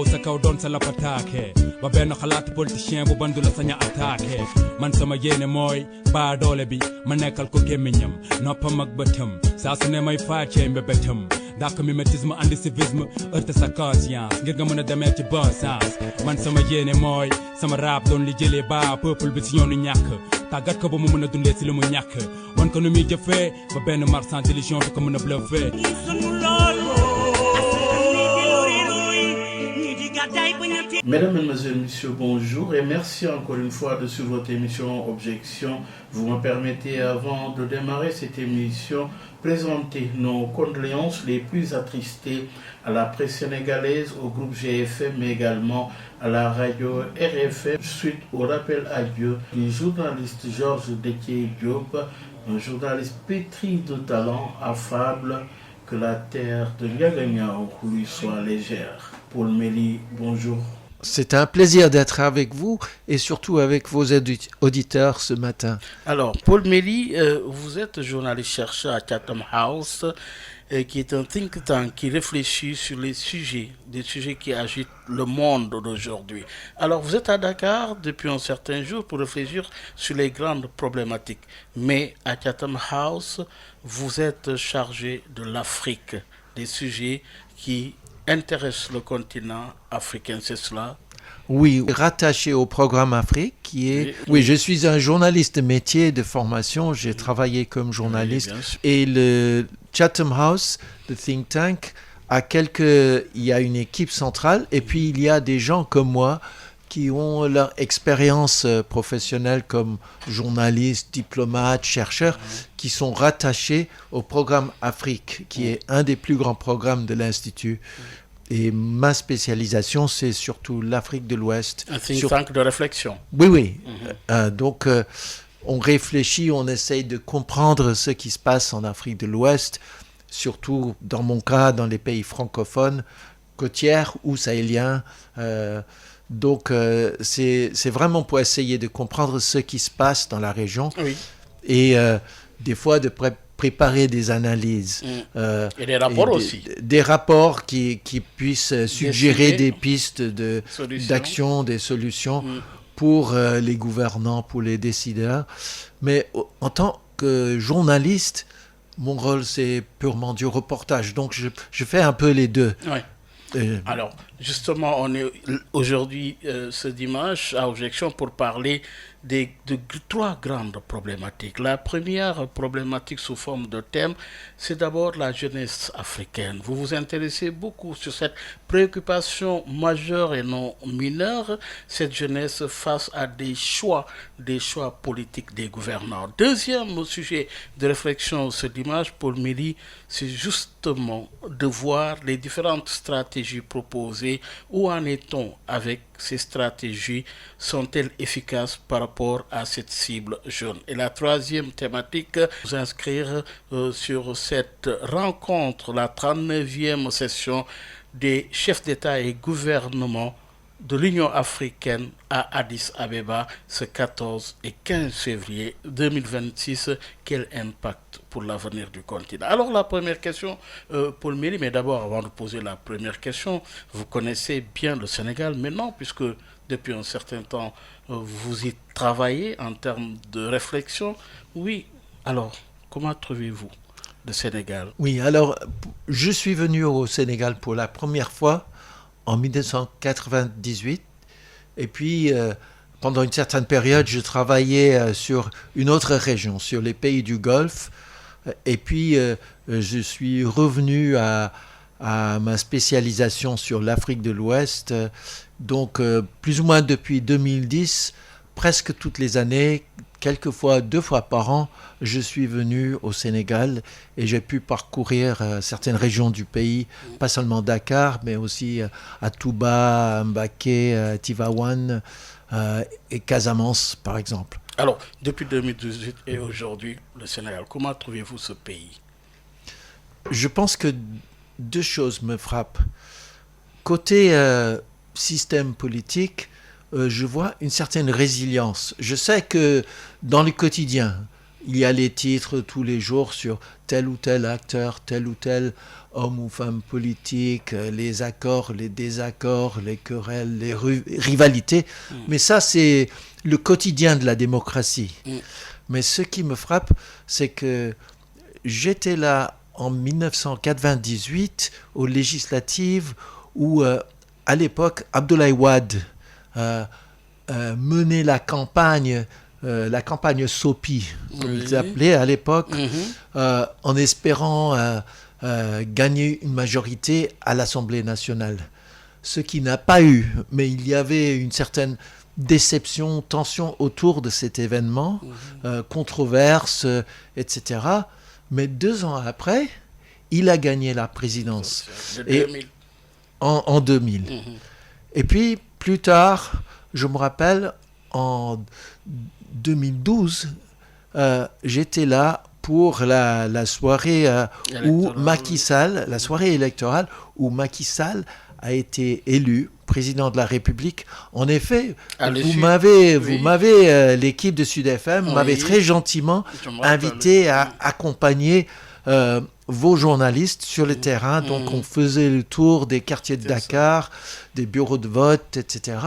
taxaw sa kaw doon sa lapataake ba benn xalaat politicien bu bandu la saña attaqué man sama yéene mooy baa doole bi ma nekkal ko gémmiñam noppam ak bëtam saa su ne may faacee mbébétam dàq mimétisme andi civisme heurte sa conscience ngir nga mën a demee ci bon sens man sama yéene mooy sama rap doon li jëlee ba peuple bi si yoonu ñàkk tàggat ko ba mu mën a dundee si li mu ñàkk wan ko nu muy jëfee ba benn marchand d'illusion du ko mën a bluffé. Mesdames, Mesdemoiselles, Messieurs, bonjour et merci encore une fois de suivre votre émission Objection. Vous me permettez, avant de démarrer cette émission, présenter nos condoléances les plus attristées à la presse sénégalaise, au groupe GFM, mais également à la radio RFM, suite au rappel à Dieu du journaliste Georges Déthié Diop, un journaliste pétri de talent, affable, que la terre de Ndiaganiao lui soit légère. Paul Méli, bonjour. C'est un plaisir d'être avec vous et surtout avec vos auditeurs ce matin. Alors, Paul Méli, vous êtes journaliste-chercheur à Chatham House, qui est un think tank qui réfléchit sur les sujets, des sujets qui agitent le monde d'aujourd'hui. Alors, vous êtes à Dakar depuis un certain jour pour réfléchir sur les grandes problématiques. Mais à Chatham House, vous êtes chargé de l'Afrique, des sujets qui intéresse le continent africain, c'est cela? Oui, rattaché au programme Afrique, qui est... Oui, je suis un journaliste de métier de formation, j'ai travaillé comme journaliste. Et le Chatham House, le think tank, il y a une équipe centrale, et puis il y a des gens comme moi qui ont leur expérience professionnelle comme journalistes, diplomates, chercheurs, qui sont rattachés au programme Afrique, qui est un des plus grands programmes de l'Institut. Et ma spécialisation, c'est surtout l'Afrique de l'Ouest. Un think tank de réflexion. Oui. Donc, on réfléchit, on essaye de comprendre ce qui se passe en Afrique de l'Ouest, surtout, dans mon cas, dans les pays francophones, côtières ou sahéliens. Donc, c'est vraiment pour essayer de comprendre ce qui se passe dans la région. Oui. Et des fois, de préparer des analyses. Et des rapports aussi. Des rapports qui puissent suggérer des pistes d'action, des solutions pour les gouvernants, pour les décideurs. Mais en tant que journaliste, mon rôle, c'est purement du reportage. Donc, je fais un peu les deux. Oui. Alors, justement, on est aujourd'hui, ce dimanche, à Objection pour parler de trois grandes problématiques. La première problématique sous forme de thème, c'est d'abord la jeunesse africaine. Vous vous intéressez beaucoup sur cette préoccupation majeure et non mineure, cette jeunesse face à des choix politiques des gouvernants. Deuxième sujet de réflexion ce dimanche, Paul Méli, c'est justement de voir les différentes stratégies proposées. Où en est-on avec ces stratégies? Sont-elles efficaces par rapport à cette cible jeune? Et la troisième thématique, vous inscrire sur cette rencontre, la 39e session des chefs d'État et gouvernement de l'Union africaine à Addis Abeba ce 14 et 15 février 2026. Quel impact pour l'avenir du continent? Alors la première question, Paul Méli, mais d'abord avant de poser la première question, vous connaissez bien le Sénégal maintenant puisque depuis un certain temps vous y travaillez en termes de réflexion. Oui, alors comment trouvez-vous le Sénégal? Oui, alors je suis venu au Sénégal pour la première fois en 1998, et puis pendant une certaine période, je travaillais sur une autre région, sur les pays du Golfe, et puis je suis revenu à ma spécialisation sur l'Afrique de l'Ouest, donc plus ou moins depuis 2010, presque toutes les années, quelquefois 2 fois par an, je suis venu au Sénégal et j'ai pu parcourir certaines régions du pays, pas seulement Dakar, mais aussi à Touba, Mbaké, Tivaouane et Casamance, par exemple. Alors, depuis 2018 et aujourd'hui, le Sénégal, comment trouvez-vous ce pays? Je pense que 2 choses me frappent. Côté système politique, je vois une certaine résilience. Je sais que dans le quotidien, il y a les titres tous les jours sur tel ou tel acteur, tel ou tel hommes ou femmes politiques, les accords, les désaccords, les querelles, les rivalités. Mais ça, c'est le quotidien de la démocratie. Mais ce qui me frappe, c'est que j'étais là en 1998 aux législatives où, à l'époque, Abdoulaye Wade menait la campagne SOPI, comme ils appelaient à l'époque, en espérant gagner une majorité à l'Assemblée nationale. Ce qui n'a pas eu, mais il y avait une certaine déception, tension autour de cet événement, controverse, etc. Mais 2 ans après, il a gagné la présidence. En 2000. Et puis, plus tard, je me rappelle, en 2012, j'étais là pour la soirée où Macky Sall, la soirée électorale où Macky Sall a été élu président de la République. En effet, vous m'avez, l'équipe de Sud FM m'avait très gentiment invité à accompagner vos journalistes sur le terrain. Donc, on faisait le tour des quartiers de Dakar, des bureaux de vote, etc.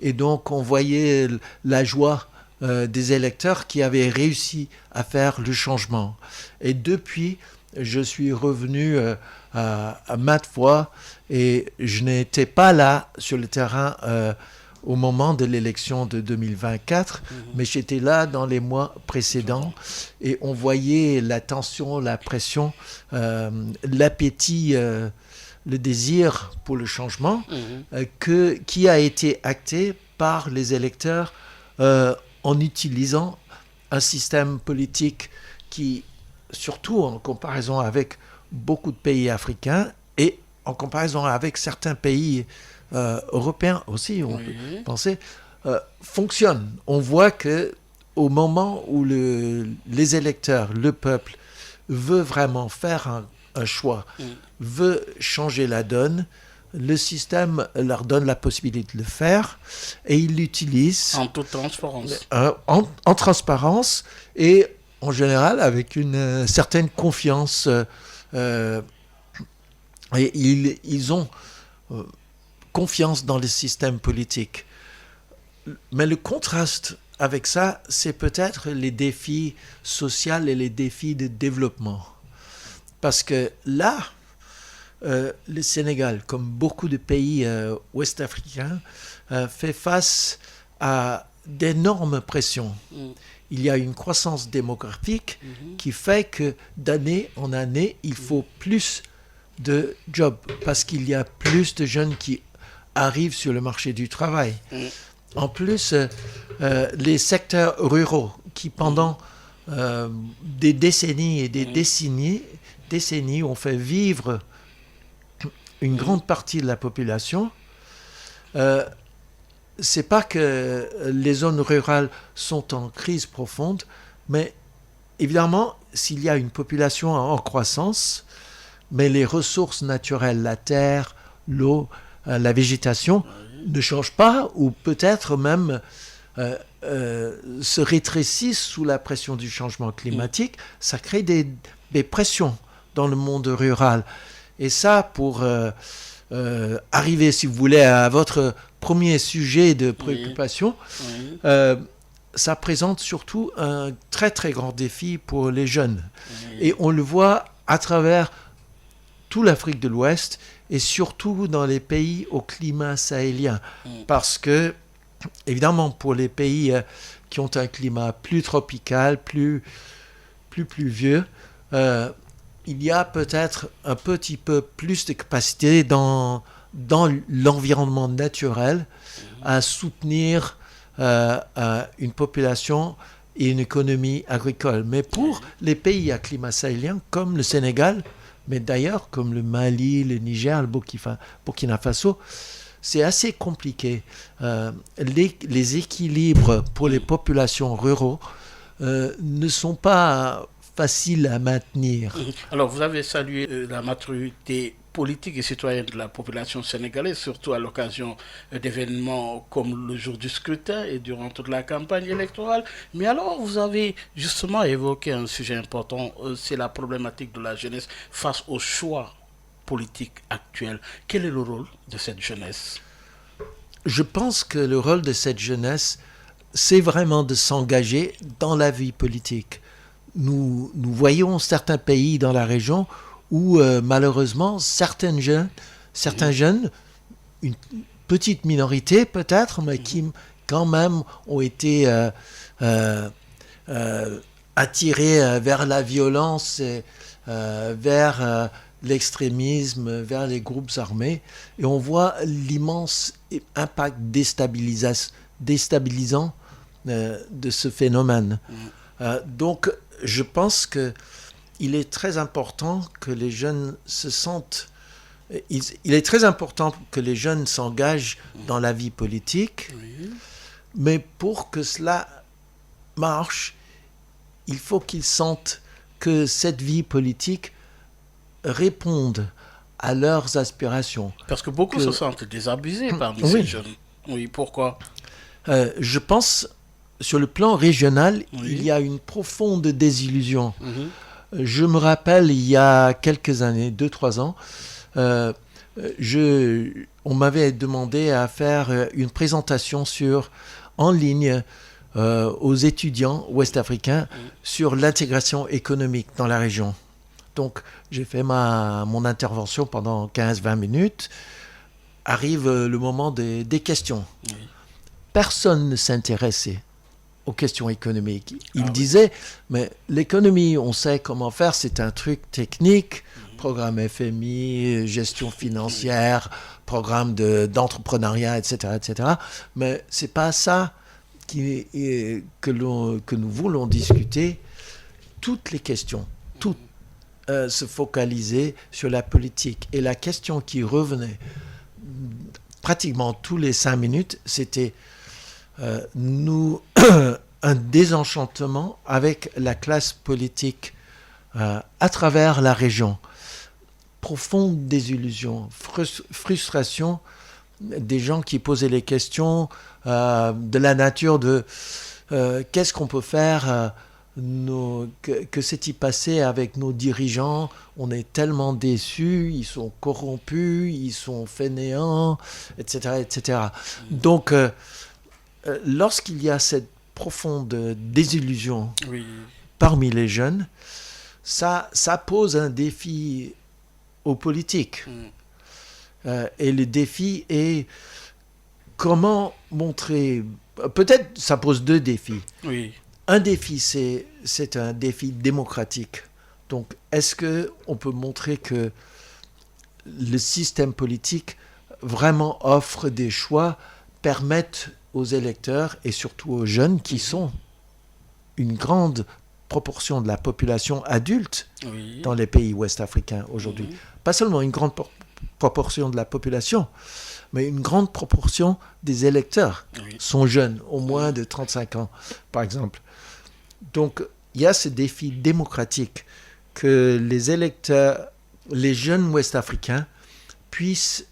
Et donc, on voyait la joie des électeurs qui avaient réussi à faire le changement. Et depuis, je suis revenu à maintes fois et je n'étais pas là sur le terrain au moment de l'élection de 2024, mais j'étais là dans les mois précédents et on voyait la tension, la pression, l'appétit, le désir pour le changement qui a été acté par les électeurs en utilisant un système politique qui, surtout en comparaison avec beaucoup de pays africains et en comparaison avec certains pays européens aussi, on peut penser, fonctionne. On voit que au moment où les électeurs, le peuple, veut vraiment faire un choix, veut changer la donne, le système leur donne la possibilité de le faire et ils l'utilisent en toute transparence. En transparence et en général avec une certaine confiance. Et ils ont confiance dans le système politique. Mais le contraste avec ça, c'est peut-être les défis sociaux et les défis de développement. Parce que là, le Sénégal, comme beaucoup de pays ouest-africains, fait face à d'énormes pressions. Il y a une croissance démographique qui fait que d'année en année, il faut plus de jobs parce qu'il y a plus de jeunes qui arrivent sur le marché du travail. En plus, les secteurs ruraux qui pendant des décennies et des décennies ont fait vivre une grande partie de la population, c'est pas que les zones rurales sont en crise profonde, mais évidemment, s'il y a une population en croissance, mais les ressources naturelles, la terre, l'eau, la végétation ne changent pas ou peut-être même se rétrécissent sous la pression du changement climatique, ça crée des pressions dans le monde rural. Et ça, pour arriver, si vous voulez, à votre premier sujet de préoccupation, ça présente surtout un très très grand défi pour les jeunes. Et on le voit à travers toute l'Afrique de l'Ouest et surtout dans les pays au climat sahélien. Parce que, évidemment, pour les pays qui ont un climat plus tropical, plus pluvieux, il y a peut-être un petit peu plus de capacité dans l'environnement naturel à soutenir une population et une économie agricole. Mais pour les pays à climat sahélien, comme le Sénégal, mais d'ailleurs comme le Mali, le Niger, le Burkina Faso, c'est assez compliqué. Les équilibres pour les populations ruraux ne sont pas faciles à maintenir. Alors, vous avez salué la maturité politique et citoyenne de la population sénégalaise, surtout à l'occasion d'événements comme le jour du scrutin et durant toute la campagne électorale. Mais alors, vous avez justement évoqué un sujet important, c'est la problématique de la jeunesse face au choix politique actuelle, quel est le rôle de cette jeunesse? Je pense que le rôle de cette jeunesse, c'est vraiment de s'engager dans la vie politique. Nous voyons certains pays dans la région où malheureusement certains jeunes, une petite minorité peut-être, mais qui quand même ont été attirés vers la violence, vers l'extrémisme, vers les groupes armés. Et on voit l'immense impact déstabilisant de ce phénomène. Donc, je pense qu'il est très important que les jeunes se sentent... Il est très important que les jeunes s'engagent dans la vie politique, mais pour que cela marche, il faut qu'ils sentent que cette vie politique réponde à leurs aspirations. Parce que beaucoup se sentent désabusés parmi ces jeunes. Oui, pourquoi? Je pense, sur le plan régional, il y a une profonde désillusion. Je me rappelle, il y a quelques années, 2-3 ans, on m'avait demandé à faire une présentation en ligne aux étudiants ouest-africains sur l'intégration économique dans la région. Donc, j'ai fait mon intervention pendant 15-20 minutes. Arrive le moment des questions. Personne ne s'intéressait aux questions économiques. Il disait, mais l'économie, on sait comment faire, c'est un truc technique, programme FMI, gestion financière, programme d'entrepreneuriat, etc., etc. Mais c'est pas ça que nous voulons discuter. Toutes les questions, se focalisaient sur la politique. Et la question qui revenait pratiquement tous les 5 minutes, c'était un désenchantement avec la classe politique à travers la région. Profonde désillusion, frustration des gens qui posaient les questions de la nature de qu'est-ce qu'on peut faire, que s'est-il passé avec nos dirigeants, on est tellement déçus, ils sont corrompus, ils sont fainéants, etc. etc. Donc, lorsqu'il y a cette profonde désillusion parmi les jeunes, ça pose un défi aux politiques. Et le défi est comment montrer... Peut-être ça pose 2 défis. Un défi, c'est un défi démocratique. Donc, est-ce qu'on peut montrer que le système politique vraiment offre des choix, permettent aux électeurs et surtout aux jeunes qui sont une grande proportion de la population adulte dans les pays ouest-africains aujourd'hui. Pas seulement une grande proportion de la population, mais une grande proportion des électeurs sont jeunes, au moins de 35 ans, par exemple. Donc, il y a ce défi démocratique que les électeurs, les jeunes ouest-africains puissent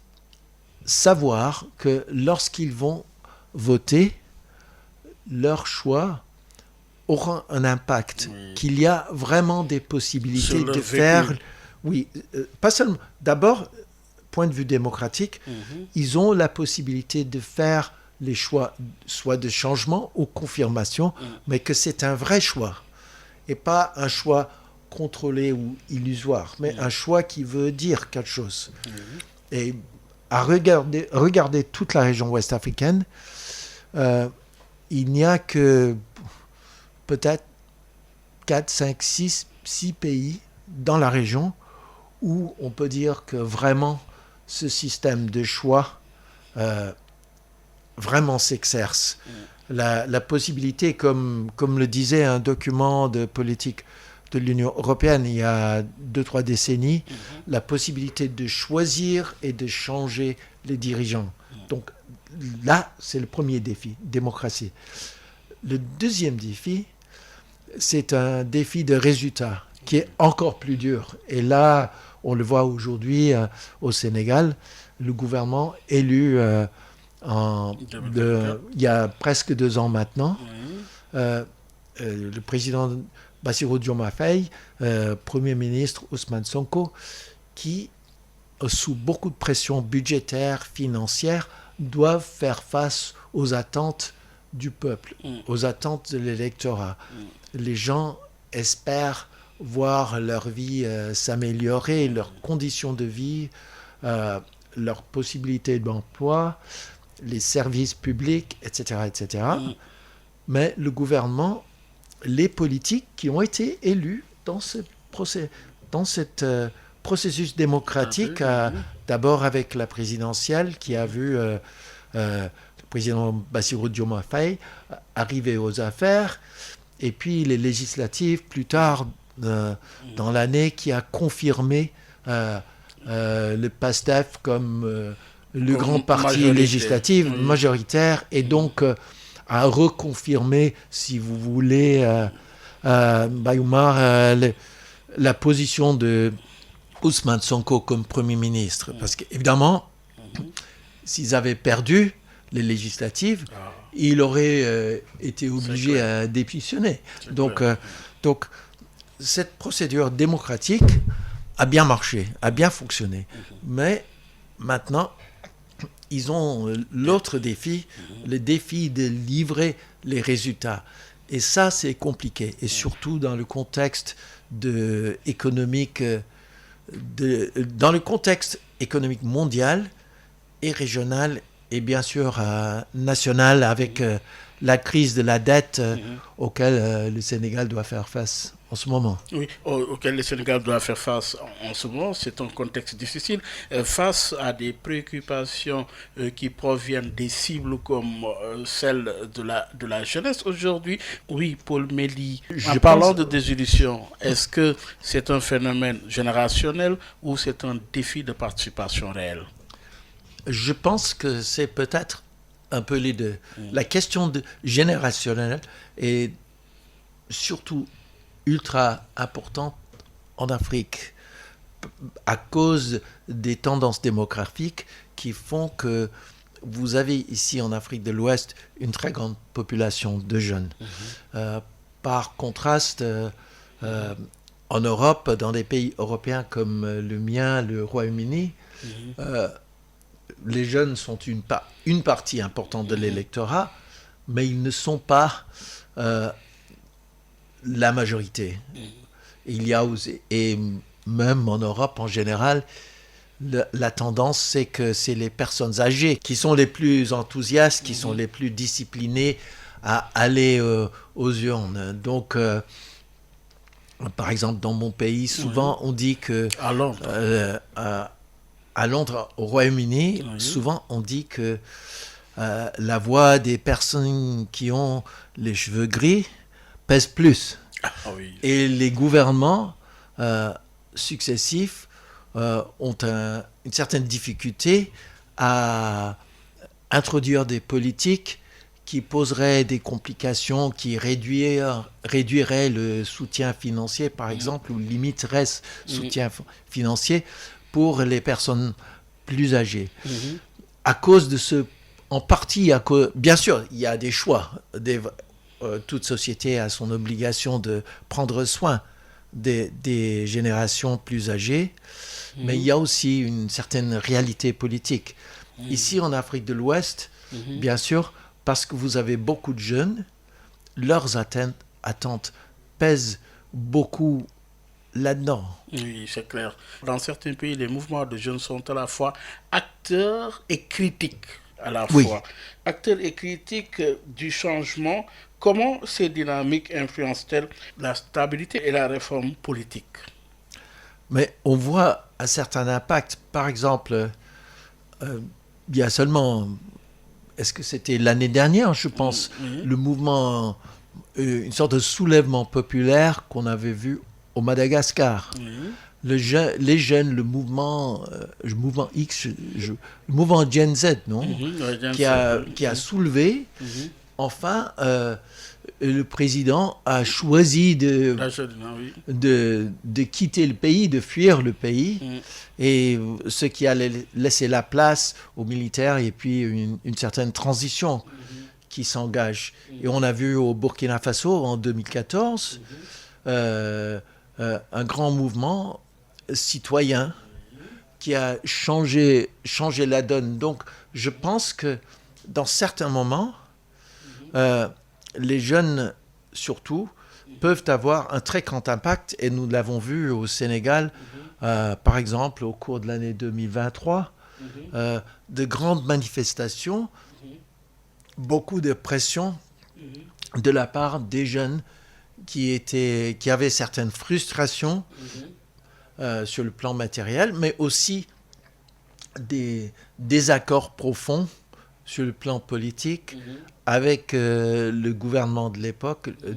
savoir que lorsqu'ils vont voter, leur choix aura un impact, qu'il y a vraiment des possibilités de faire... pas seulement... D'abord, point de vue démocratique, ils ont la possibilité de faire les choix, soit de changement ou confirmation, mais que c'est un vrai choix, et pas un choix contrôlé ou illusoire, mais un choix qui veut dire quelque chose. Et à regarder toute la région ouest-africaine, il n'y a que peut-être 4, 5, 6 pays dans la région où on peut dire que vraiment ce système de choix vraiment s'exerce. La possibilité, comme le disait un document de politique de l'Union européenne il y a 2-3 décennies, la possibilité de choisir et de changer les dirigeants. Donc là, c'est le premier défi, démocratie. Le deuxième défi, c'est un défi de résultat qui est encore plus dur. Et là, on le voit aujourd'hui au Sénégal, le gouvernement élu il y a presque 2 ans maintenant, le président Bassirou Diomaye Faye, Premier ministre Ousmane Sonko, qui sous beaucoup de pression budgétaire, financière, doivent faire face aux attentes du peuple, aux attentes de l'électorat. Les gens espèrent voir leur vie s'améliorer, leurs conditions de vie, leurs possibilités d'emploi, les services publics, etc., etc. Mais le gouvernement, les politiques qui ont été élus dans ce processus démocratique, d'abord avec la présidentielle qui a vu le président Bassirou Diomaye Faye arriver aux affaires, et puis les législatives plus tard dans l'année qui a confirmé le PASTEF comme le grand parti législatif majoritaire, et donc a reconfirmé, si vous voulez, Bayoumar, la position de Ousmane Sonko comme Premier ministre. Parce qu'évidemment, s'ils avaient perdu les législatives, il aurait été obligé à démissionner. Donc, cette procédure démocratique a bien marché, a bien fonctionné. Mais maintenant, ils ont l'autre défi, le défi de livrer les résultats. Et ça, c'est compliqué. Et surtout dans le contexte économique mondial et régional, et bien sûr national, avec la crise de la dette auquel le Sénégal doit faire face en ce moment. Oui, auquel le Sénégal doit faire face en ce moment. C'est un contexte difficile, face à des préoccupations qui proviennent des cibles comme celle de la jeunesse. Aujourd'hui, oui, Paul Méli, en parlant de désillusion, est-ce que c'est un phénomène générationnel ou c'est un défi de participation réelle? Je pense que c'est peut-être un peu les deux. La question générationnelle est surtout ultra importante en Afrique à cause des tendances démographiques qui font que vous avez ici en Afrique de l'Ouest une très grande population de jeunes. Par contraste, en Europe, dans des pays européens comme le mien, le Royaume-Uni, les jeunes sont une partie importante de l'électorat, mais ils ne sont pas la majorité. Il y a aussi, et même en Europe en général, la tendance c'est que c'est les personnes âgées qui sont les plus enthousiastes, qui sont les plus disciplinées à aller aux urnes. Donc, par exemple, dans mon pays, souvent on dit que à Londres, au Royaume-Uni, souvent on dit que la voix des personnes qui ont les cheveux gris pèse plus. Et les gouvernements successifs ont une certaine difficulté à introduire des politiques qui poseraient des complications, qui réduiraient le soutien financier, par exemple, ou limiteraient le soutien financier pour les personnes plus âgées. À cause de ce... En partie, bien sûr, il y a des choix. Toute société a son obligation de prendre soin des générations plus âgées, mais il y a aussi une certaine réalité politique. Ici, en Afrique de l'Ouest, bien sûr, parce que vous avez beaucoup de jeunes, leurs attentes pèsent beaucoup là-dedans. Oui, c'est clair. Dans certains pays, les mouvements de jeunes sont à la fois acteurs et critiques à la fois. Acteurs et critiques du changement. Comment ces dynamiques influencent-elles la stabilité et la réforme politique? Mais on voit un certain impact. Par exemple, il y a seulement... Est-ce que c'était l'année dernière, je pense, le mouvement, une sorte de soulèvement populaire qu'on avait vu au Madagascar. Les jeunes, le mouvement X, le mouvement Gen Z, non, qui a soulevé, enfin, le président a choisi de quitter le pays, de fuir le pays, et ce qui a laissé la place aux militaires et puis une certaine transition qui s'engage. Et on a vu au Burkina Faso en 2014 un grand mouvement citoyen qui a changé la donne. Donc, je pense que dans certains moments, les jeunes, surtout, peuvent avoir un très grand impact, et nous l'avons vu au Sénégal, par exemple, au cours de l'année 2023, de grandes manifestations, beaucoup de pression de la part des jeunes qui avaient certaines frustrations sur le plan matériel, mais aussi des désaccords profonds sur le plan politique avec le gouvernement de l'époque, le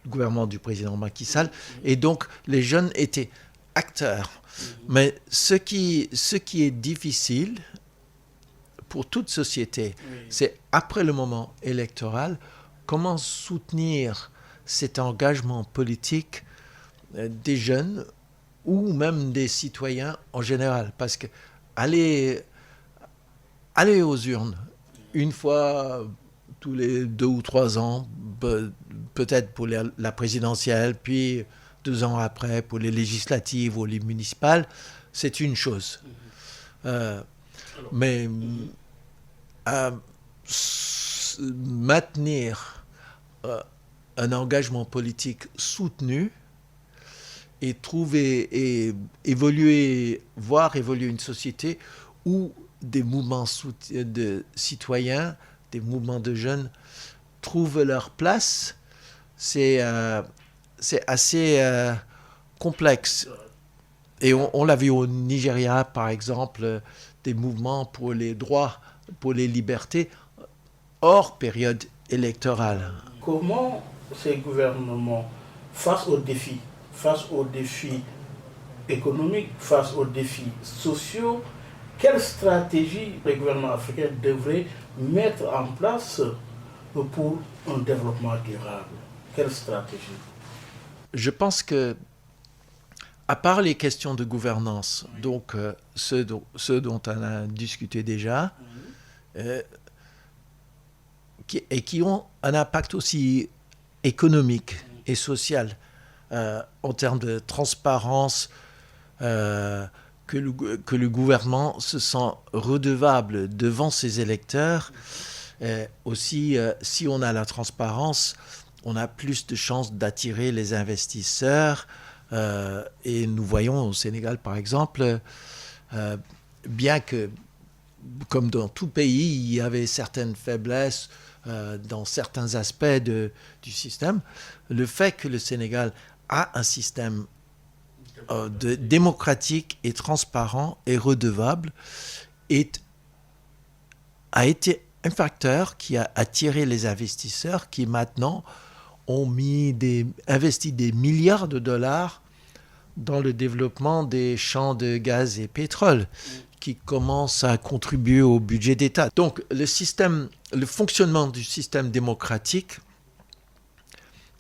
gouvernement du président Macky Sall. Et donc, les jeunes étaient acteurs. Mais ce qui est difficile pour toute société, c'est après le moment électoral, comment soutenir cet engagement politique des jeunes ou même des citoyens en général. Parce que aller aux urnes une fois tous les 2 ou 3 ans, peut-être pour la présidentielle, puis 2 ans après pour les législatives ou les municipales, c'est une chose. Mais maintenir un engagement politique soutenu et voir évoluer une société où des mouvements de citoyens, des mouvements de jeunes trouvent leur place, c'est assez complexe. Et on l'a vu au Nigeria, par exemple, des mouvements pour les droits, pour les libertés, hors période électorale. Comment ces gouvernements, face aux défis économiques, face aux défis sociaux, quelle stratégie les gouvernements africains devraient mettre en place pour un développement durable? Quelle stratégie? Je pense que, à part les questions de gouvernance, donc ceux dont on a discuté déjà, qui ont un impact aussi économique et social, en termes de transparence, que le gouvernement se sent redevable devant ses électeurs. Aussi, si on a la transparence, on a plus de chances d'attirer les investisseurs. Et nous voyons au Sénégal, par exemple, bien que, comme dans tout pays, il y avait certaines faiblesses dans certains aspects du système, le fait que le Sénégal a un système démocratique et transparent et redevable a été un facteur qui a attiré les investisseurs qui maintenant ont investi des milliards de dollars dans le développement des champs de gaz et pétrole qui commencent à contribuer au budget d'État. Donc le fonctionnement du système démocratique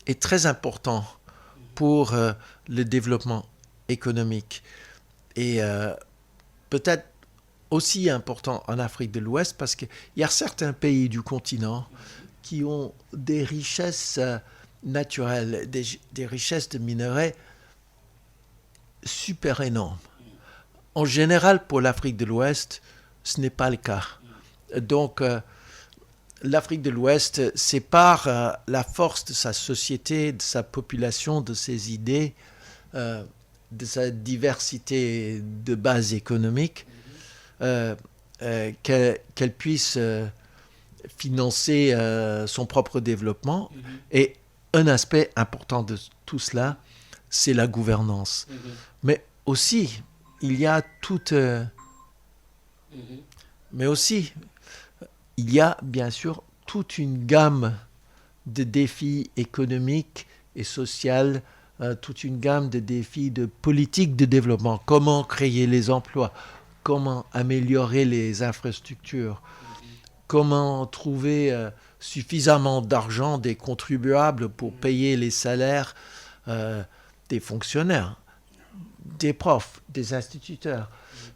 est très important pour le développement économique et peut-être aussi important en Afrique de l'Ouest parce qu'il y a certains pays du continent qui ont des richesses naturelles, des richesses de minerais super énormes. En général, pour l'Afrique de l'Ouest, ce n'est pas le cas. Donc, l'Afrique de l'Ouest, c'est par la force de sa société, de sa population, de ses idées, de sa diversité de base économique, qu'elle puisse financer son propre développement. Et un aspect important de tout cela, c'est la gouvernance. Mais aussi, il y a bien sûr toute une gamme de défis économiques et sociaux, toute une gamme de défis de politique de développement. Comment créer les emplois? Comment améliorer les infrastructures? Comment trouver suffisamment d'argent des contribuables pour payer les salaires des fonctionnaires, des profs, des instituteurs,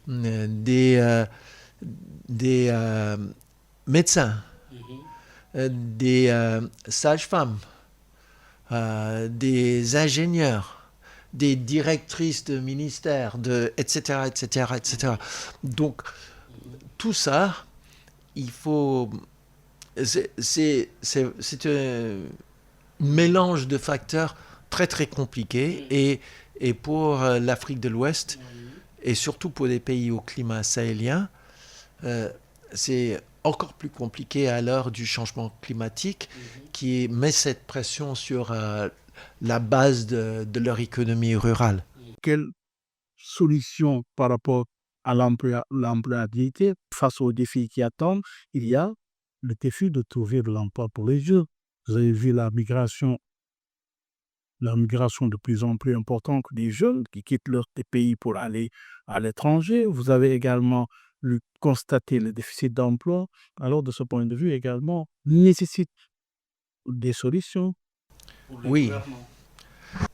des médecins, des sages-femmes, des ingénieurs, des directrices de ministères, etc., etc., etc. Donc, tout ça, il faut... C'est un mélange de facteurs très, très compliqué. Et pour l'Afrique de l'Ouest, et surtout pour les pays au climat sahélien, c'est encore plus compliqué à l'heure du changement climatique qui met cette pression sur la base de leur économie rurale. Quelle solution par rapport à l'employabilité face aux défis qui attendent? Il y a le défi de trouver de l'emploi pour les jeunes. Vous avez vu la migration de plus en plus importante des jeunes qui quittent leur pays pour aller à l'étranger. Vous avez également constaté le déficit d'emploi. Alors, de ce point de vue également, nécessite des solutions. Oui.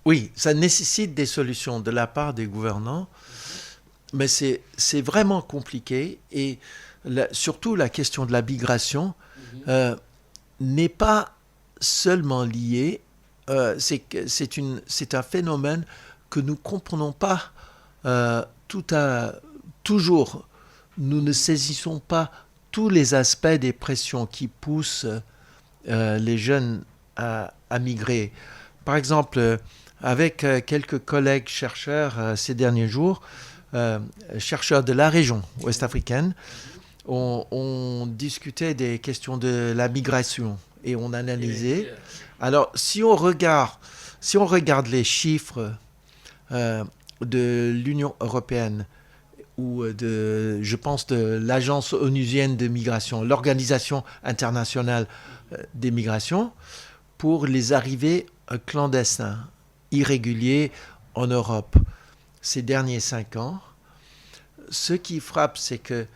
Oui, ça nécessite des solutions de la part des gouvernants, mais c'est vraiment compliqué. Et surtout, la question de la migration n'est pas seulement liée. C'est un phénomène que nous ne comprenons pas toujours. Nous ne saisissons pas tous les aspects des pressions qui poussent les jeunes à migrer. Par exemple, avec quelques collègues chercheurs ces derniers jours, chercheurs de la région ouest-africaine, on discutait des questions de la migration et on analysait. Alors, si on regarde les chiffres de l'Union européenne ou je pense de l'Agence onusienne de migration, l'Organisation internationale des migrations, pour les arrivées clandestins, irréguliers en Europe ces derniers 5 ans, ce qui frappe, c'est que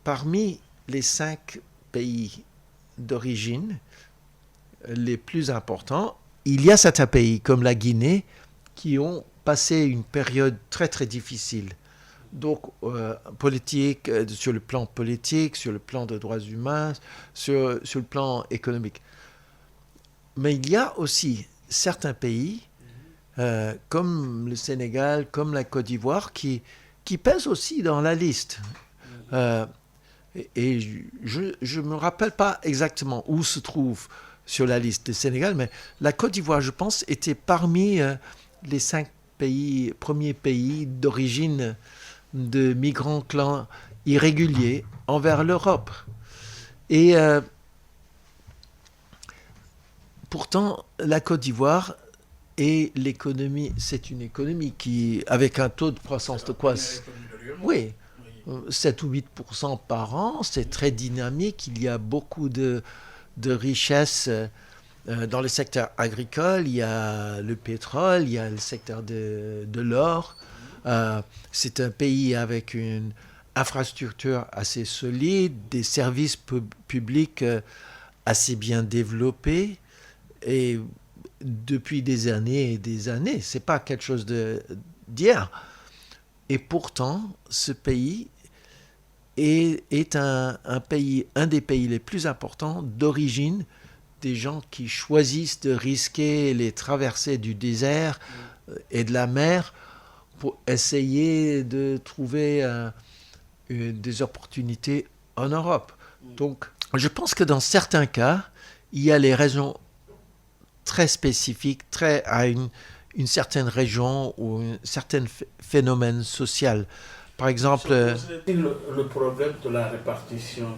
parmi les 5 pays d'origine les plus importants, il y a certains pays comme la Guinée qui ont passé une période très très difficile. Donc, politique, sur le plan politique, sur le plan des droits humains, sur le plan économique. Mais il y a aussi certains pays, comme le Sénégal, comme la Côte d'Ivoire, qui pèsent aussi dans la liste. Et je ne me rappelle pas exactement où se trouve sur la liste du Sénégal, mais la Côte d'Ivoire, je pense, était parmi les 5 premiers pays d'origine de migrants clans irréguliers envers l'Europe. Et pourtant, la Côte d'Ivoire et l'économie, c'est une économie qui, avec un taux de croissance de quoi? Oui, 7 ou 8% par an, c'est très dynamique. Il y a beaucoup de richesses dans le secteur agricole. Il y a le pétrole, il y a le secteur de l'or. C'est un pays avec une infrastructure assez solide, des services publics assez bien développés. Et depuis des années et des années, ce n'est pas quelque chose d'hier. Et pourtant, ce pays est un des pays les plus importants d'origine des gens qui choisissent de risquer les traversées du désert et de la mer pour essayer de trouver des opportunités en Europe. Donc, je pense que dans certains cas, il y a les raisons très spécifiques, à une certaine région ou un certain phénomène social. Par exemple... Le problème de la répartition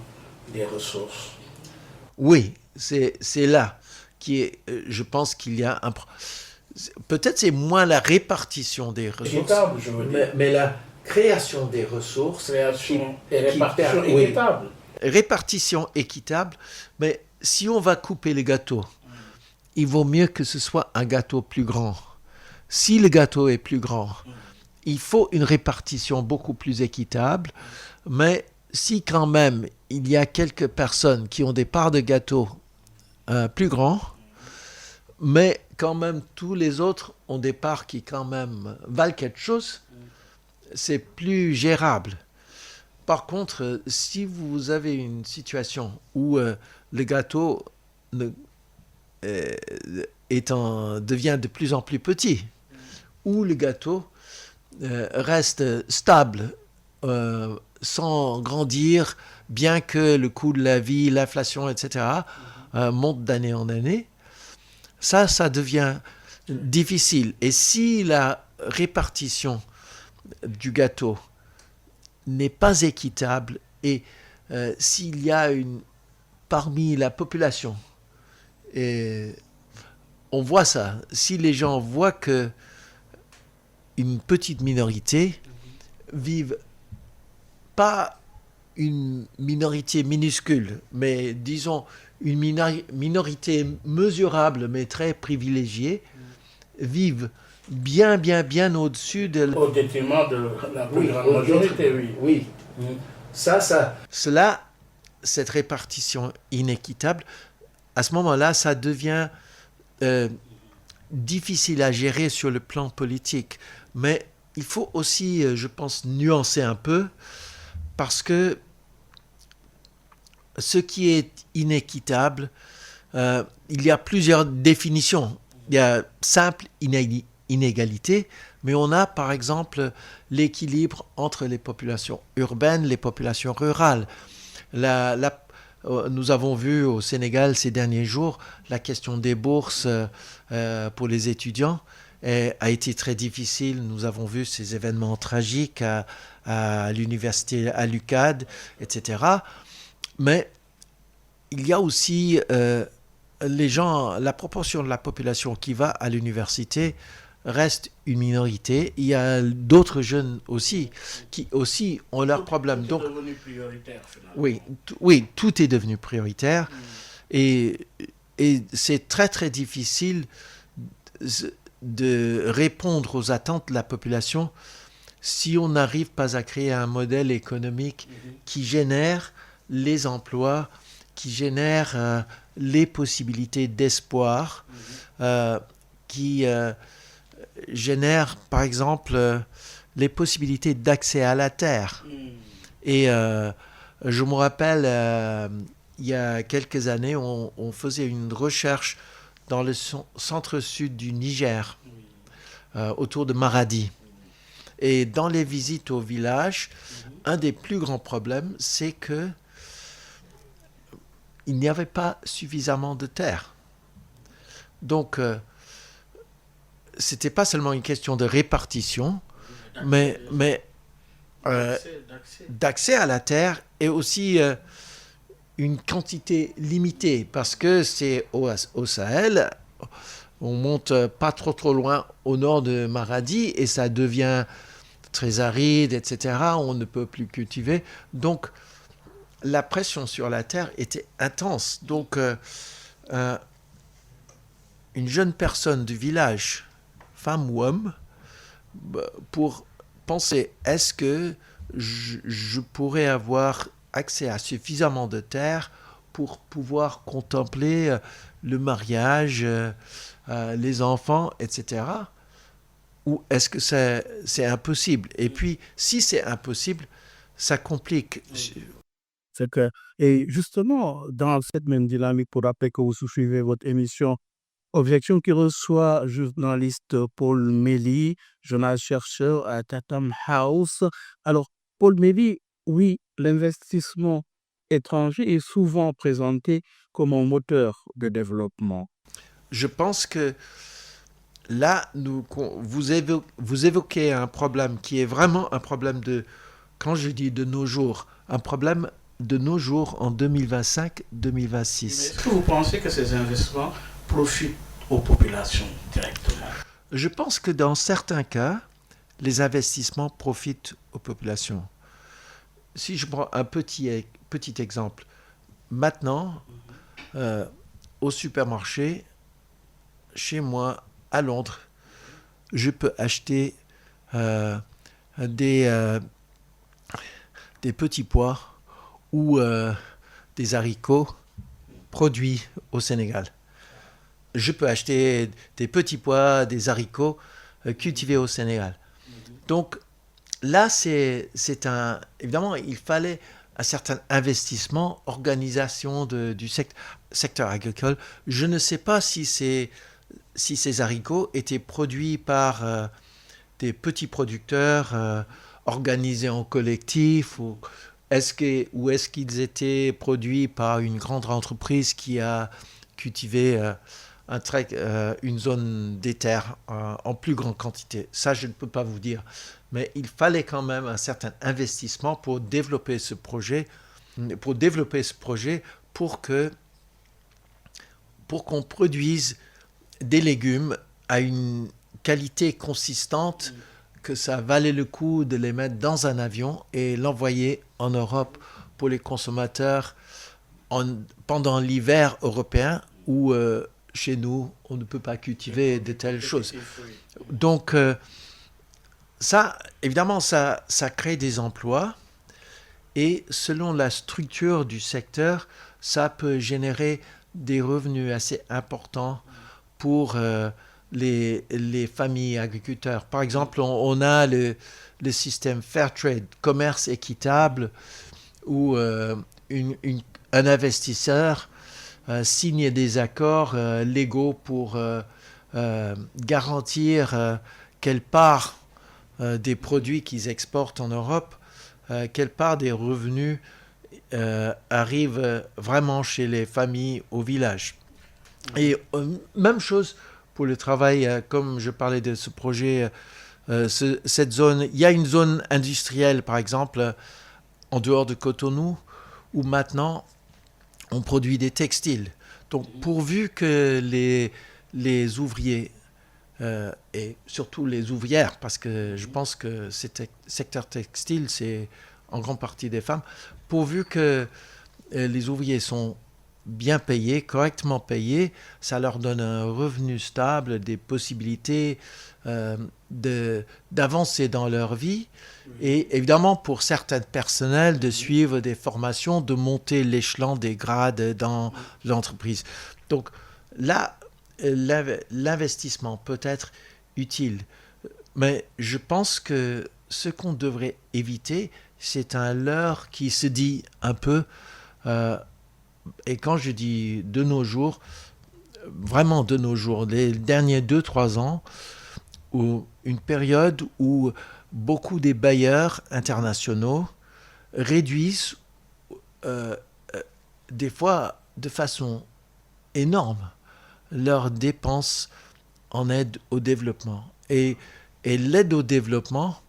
des ressources. Oui, c'est là qui est... Je pense qu'il y a un... Peut-être c'est moins la répartition des ressources. Équitable, je veux dire. Mais la création des ressources... Création et répartition équitable. Oui, répartition équitable, mais si on va couper le gâteau, il vaut mieux que ce soit un gâteau plus grand. Si le gâteau est plus grand, il faut une répartition beaucoup plus équitable, mais si quand même il y a quelques personnes qui ont des parts de gâteau plus grands, mais quand même tous les autres ont des parts qui quand même valent quelque chose, c'est plus gérable. Par contre, si vous avez une situation où le gâteau devient de plus en plus petit, où le gâteau reste stable, sans grandir, bien que le coût de la vie, l'inflation, etc., monte d'année en année. Ça devient difficile. Et si la répartition du gâteau n'est pas équitable et s'il y a parmi la population, et on voit ça, si les gens voient que une petite minorité vive pas une minorité minuscule, mais disons une minorité mesurable mais très privilégiée, vivent bien au-dessus de... Au détriment de la plus grande majorité, oui. Oui. Cette répartition inéquitable, à ce moment-là, ça devient difficile à gérer sur le plan politique. Mais il faut aussi, je pense, nuancer un peu, parce que ce qui est inéquitable, il y a plusieurs définitions. Il y a simple inégalité, mais on a par exemple l'équilibre entre les populations urbaines et les populations rurales. Nous avons vu au Sénégal ces derniers jours la question des bourses pour les étudiants a été très difficile. Nous avons vu ces événements tragiques à l'université, à l'UCAD, etc. Mais il y a aussi la proportion de la population qui va à l'université reste une minorité. Il y a d'autres jeunes aussi qui aussi ont leurs problèmes. Tout est devenu prioritaire, finalement. Oui, tout est devenu prioritaire. Et c'est très, très difficile de répondre aux attentes de la population si on n'arrive pas à créer un modèle économique qui génère les emplois, qui génère les possibilités d'espoir, qui génère, par exemple, les possibilités d'accès à la terre. Et je me rappelle, il y a quelques années, on faisait une recherche dans le centre-sud du Niger, autour de Maradi. Et dans les visites au village, un des plus grands problèmes, c'est que il n'y avait pas suffisamment de terre. Donc, c'était pas seulement une question de répartition, mais d'accès à la terre et aussi une quantité limitée, parce que c'est au Sahel, on monte pas trop loin au nord de Maradi et ça devient très aride, etc. On ne peut plus cultiver. Donc, la pression sur la terre était intense. Donc, une jeune personne du village, femme ou homme, pour penser, est-ce que je pourrais avoir accès à suffisamment de terre pour pouvoir contempler le mariage, les enfants, etc. Ou est-ce que c'est impossible? Et puis, si c'est impossible, ça complique. C'est que, et justement, dans cette même dynamique, pour rappeler que vous suivez votre émission Objection, qui reçoit journaliste Paul Méli, journaliste-chercheur à Chatham House. Alors, Paul Méli, oui, l'investissement étranger est souvent présenté comme un moteur de développement. Je pense que là, vous évoquez un problème qui est vraiment un problème quand je dis de nos jours, un problème de nos jours en 2025-2026. Est-ce que vous pensez que ces investissements profitent aux populations directement? Je pense que dans certains cas, les investissements profitent aux populations. Si je prends un petit exemple, maintenant, au supermarché, chez moi, à Londres, je peux acheter des petits pois ou des haricots produits au Sénégal. Je peux acheter des petits pois, des haricots cultivés au Sénégal. Donc là, évidemment, il fallait un certain investissement, organisation du secteur agricole. Je ne sais pas si ces haricots étaient produits par des petits producteurs organisés en collectif ou est-ce qu'ils étaient produits par une grande entreprise qui a cultivé une zone des terres en plus grande quantité? Ça, je ne peux pas vous dire. Mais il fallait quand même un certain investissement pour développer ce projet, pour qu'on produise des légumes à une qualité consistante, que ça valait le coup de les mettre dans un avion et l'envoyer en Europe pour les consommateurs pendant l'hiver européen où chez nous, on ne peut pas cultiver de telles choses. Donc, ça, évidemment, ça crée des emplois et selon la structure du secteur, ça peut générer des revenus assez importants pour les familles agriculteurs. Par exemple, on a le système Fairtrade, commerce équitable, où un investisseur signe des accords légaux pour garantir quelle part des produits qu'ils exportent en Europe, quelle part des revenus arrive vraiment chez les familles au village. Et même chose pour le travail, comme je parlais de ce projet, cette zone, il y a une zone industrielle, par exemple, en dehors de Cotonou, où maintenant on produit des textiles. Donc, pourvu que les ouvriers, et surtout les ouvrières, parce que je pense que ce secteur textile, c'est en grande partie des femmes, pourvu que les ouvriers sont bien payés, correctement payés, ça leur donne un revenu stable, des possibilités d'avancer dans leur vie et évidemment pour certains personnels de suivre des formations, de monter l'échelon des grades dans l'entreprise. Donc là, l'investissement peut être utile, mais je pense que ce qu'on devrait éviter, c'est un leurre qui se dit un peu... et quand je dis de nos jours, vraiment de nos jours, les derniers 2-3 ans, une période où beaucoup des bailleurs internationaux réduisent des fois de façon énorme leurs dépenses en aide au développement. Et l'aide au développement,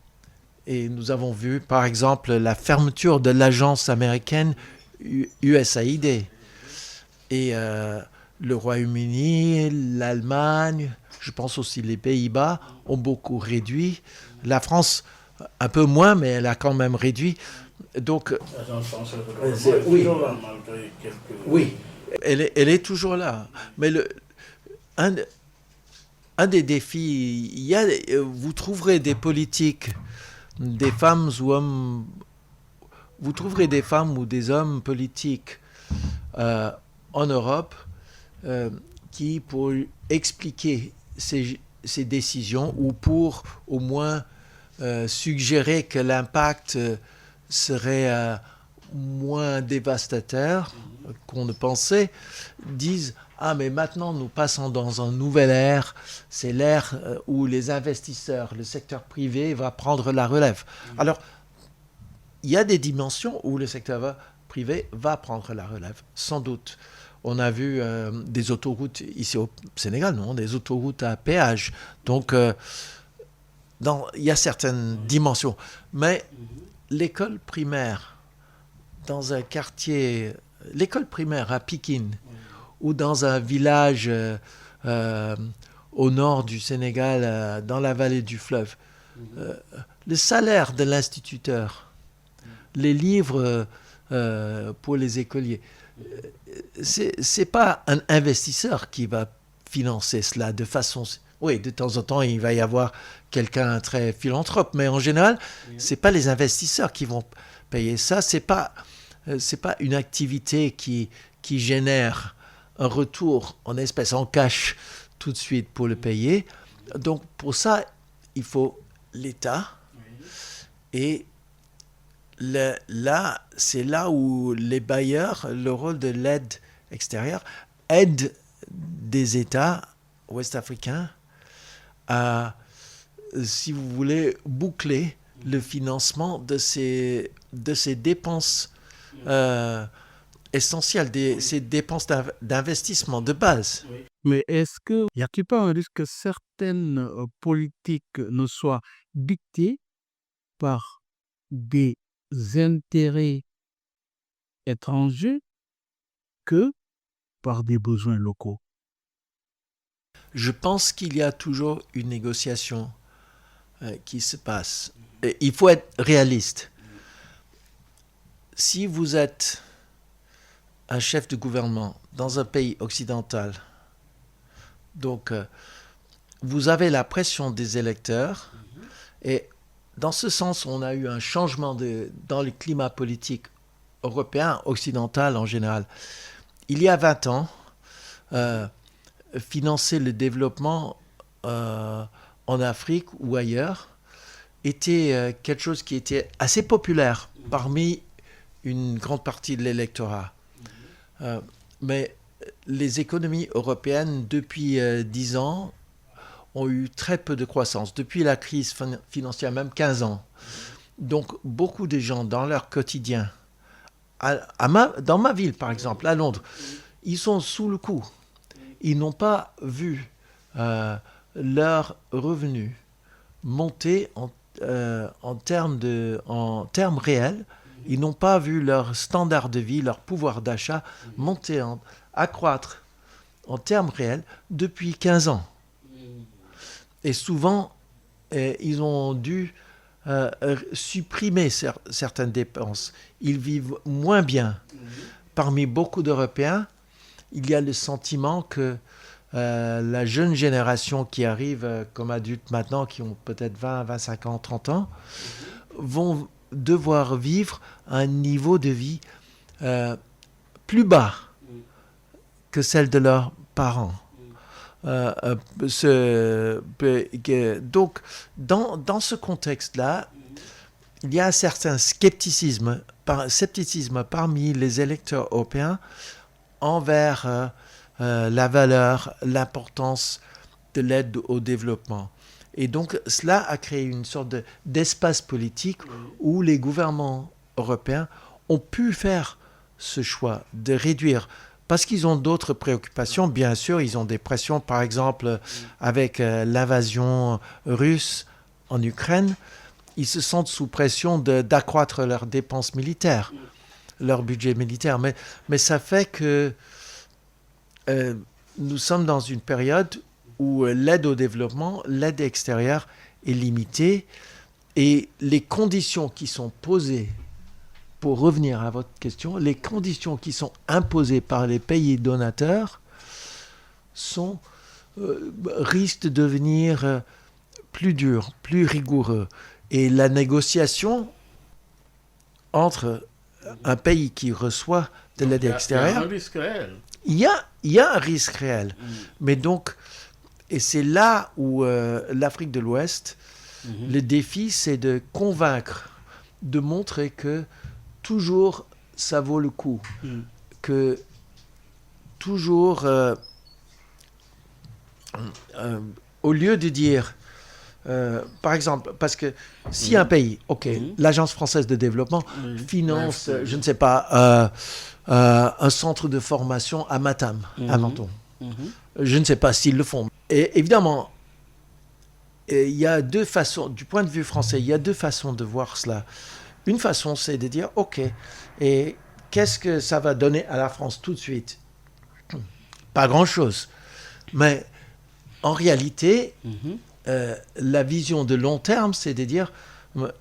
et nous avons vu par exemple la fermeture de l'agence américaine USAID. Et le Royaume-Uni, l'Allemagne, je pense aussi les Pays-Bas ont beaucoup réduit. La France, un peu moins, mais elle a quand même réduit. Donc, oui, elle est toujours là. Mais un des défis, vous trouverez des politiques, des femmes ou hommes. Vous trouverez des femmes ou des hommes politiques en Europe qui, pour expliquer ces décisions ou pour au moins suggérer que l'impact serait moins dévastateur qu'on ne pensait, disent « Ah, mais maintenant nous passons dans un nouvel ère, c'est l'ère où les investisseurs, le secteur privé va prendre la relève. » Alors, il y a des dimensions où le secteur privé va prendre la relève, sans doute. On a vu des autoroutes ici au Sénégal, non, des autoroutes à péage. Donc, il y a certaines dimensions. Mais l'école primaire, dans un quartier, l'école primaire à Pikine, ou dans un village au nord du Sénégal, dans la vallée du fleuve, le salaire de l'instituteur, les livres pour les écoliers, c'est pas un investisseur qui va financer cela de façon... Oui, de temps en temps, il va y avoir quelqu'un très philanthrope, mais en général, c'est pas les investisseurs qui vont payer ça. C'est pas une activité qui génère un retour en espèces, en cash, tout de suite pour le payer. Donc, pour ça, il faut l'État. Et là, c'est là où les bailleurs, le rôle de l'aide extérieure, aident des États ouest-africains à si vous voulez, boucler le financement de ces dépenses essentielles, ces dépenses d'investissement de base. Mais est-ce que y a-t-il pas un risque que certaines politiques ne soient dictées par des intérêts étrangers que par des besoins locaux? Je pense qu'il y a toujours une négociation qui se passe. Et il faut être réaliste. Si vous êtes un chef de gouvernement dans un pays occidental, donc vous avez la pression des électeurs, et dans ce sens, on a eu un changement dans le climat politique européen, occidental en général. Il y a 20 ans, financer le développement en Afrique ou ailleurs était quelque chose qui était assez populaire parmi une grande partie de l'électorat. Mais les économies européennes, depuis 10 ans, ont eu très peu de croissance. Depuis la crise financière, même 15 ans. Donc, beaucoup de gens, dans leur quotidien, dans ma ville, par exemple, à Londres, ils sont sous le coup. Ils n'ont pas vu leurs revenus monter en termes réels. Ils n'ont pas vu leur standard de vie, leur pouvoir d'achat monter, accroître en termes réels depuis 15 ans. Et souvent, ils ont dû supprimer certaines dépenses. Ils vivent moins bien. Parmi beaucoup d'Européens, il y a le sentiment que la jeune génération qui arrive comme adultes maintenant, qui ont peut-être 20, 25 ans, 30 ans, vont devoir vivre à un niveau de vie plus bas que celle de leurs parents. Donc, dans ce contexte-là, il y a un certain scepticisme parmi les électeurs européens envers la valeur, l'importance de l'aide au développement. Et donc, cela a créé une sorte d'espace politique où les gouvernements européens ont pu faire ce choix de réduire, parce qu'ils ont d'autres préoccupations. Bien sûr, ils ont des pressions, par exemple, avec l'invasion russe en Ukraine. Ils se sentent sous pression d'accroître leurs dépenses militaires, leur budget militaire. Mais ça fait que nous sommes dans une période où l'aide au développement, l'aide extérieure est limitée, et les conditions qui sont posées, pour revenir à votre question, les conditions qui sont imposées par les pays donateurs risquent de devenir plus dures, plus rigoureux. Et la négociation entre un pays qui reçoit de l'aide extérieure, il y a un risque réel. Il y a un risque réel. Mais donc, et c'est là où l'Afrique de l'Ouest, le défi, c'est de convaincre, de montrer que toujours ça vaut le coup, que toujours, au lieu de dire, par exemple, parce que si un pays, l'Agence française de développement finance, je ne sais pas, un centre de formation à Matam, à Menton. Je ne sais pas s'ils le font. Et évidemment, il y a deux façons, du point de vue français, il y a deux façons de voir cela. Une façon, c'est de dire, OK, et qu'est-ce que ça va donner à la France tout de suite? Pas grand-chose. Mais en réalité, la vision de long terme, c'est de dire,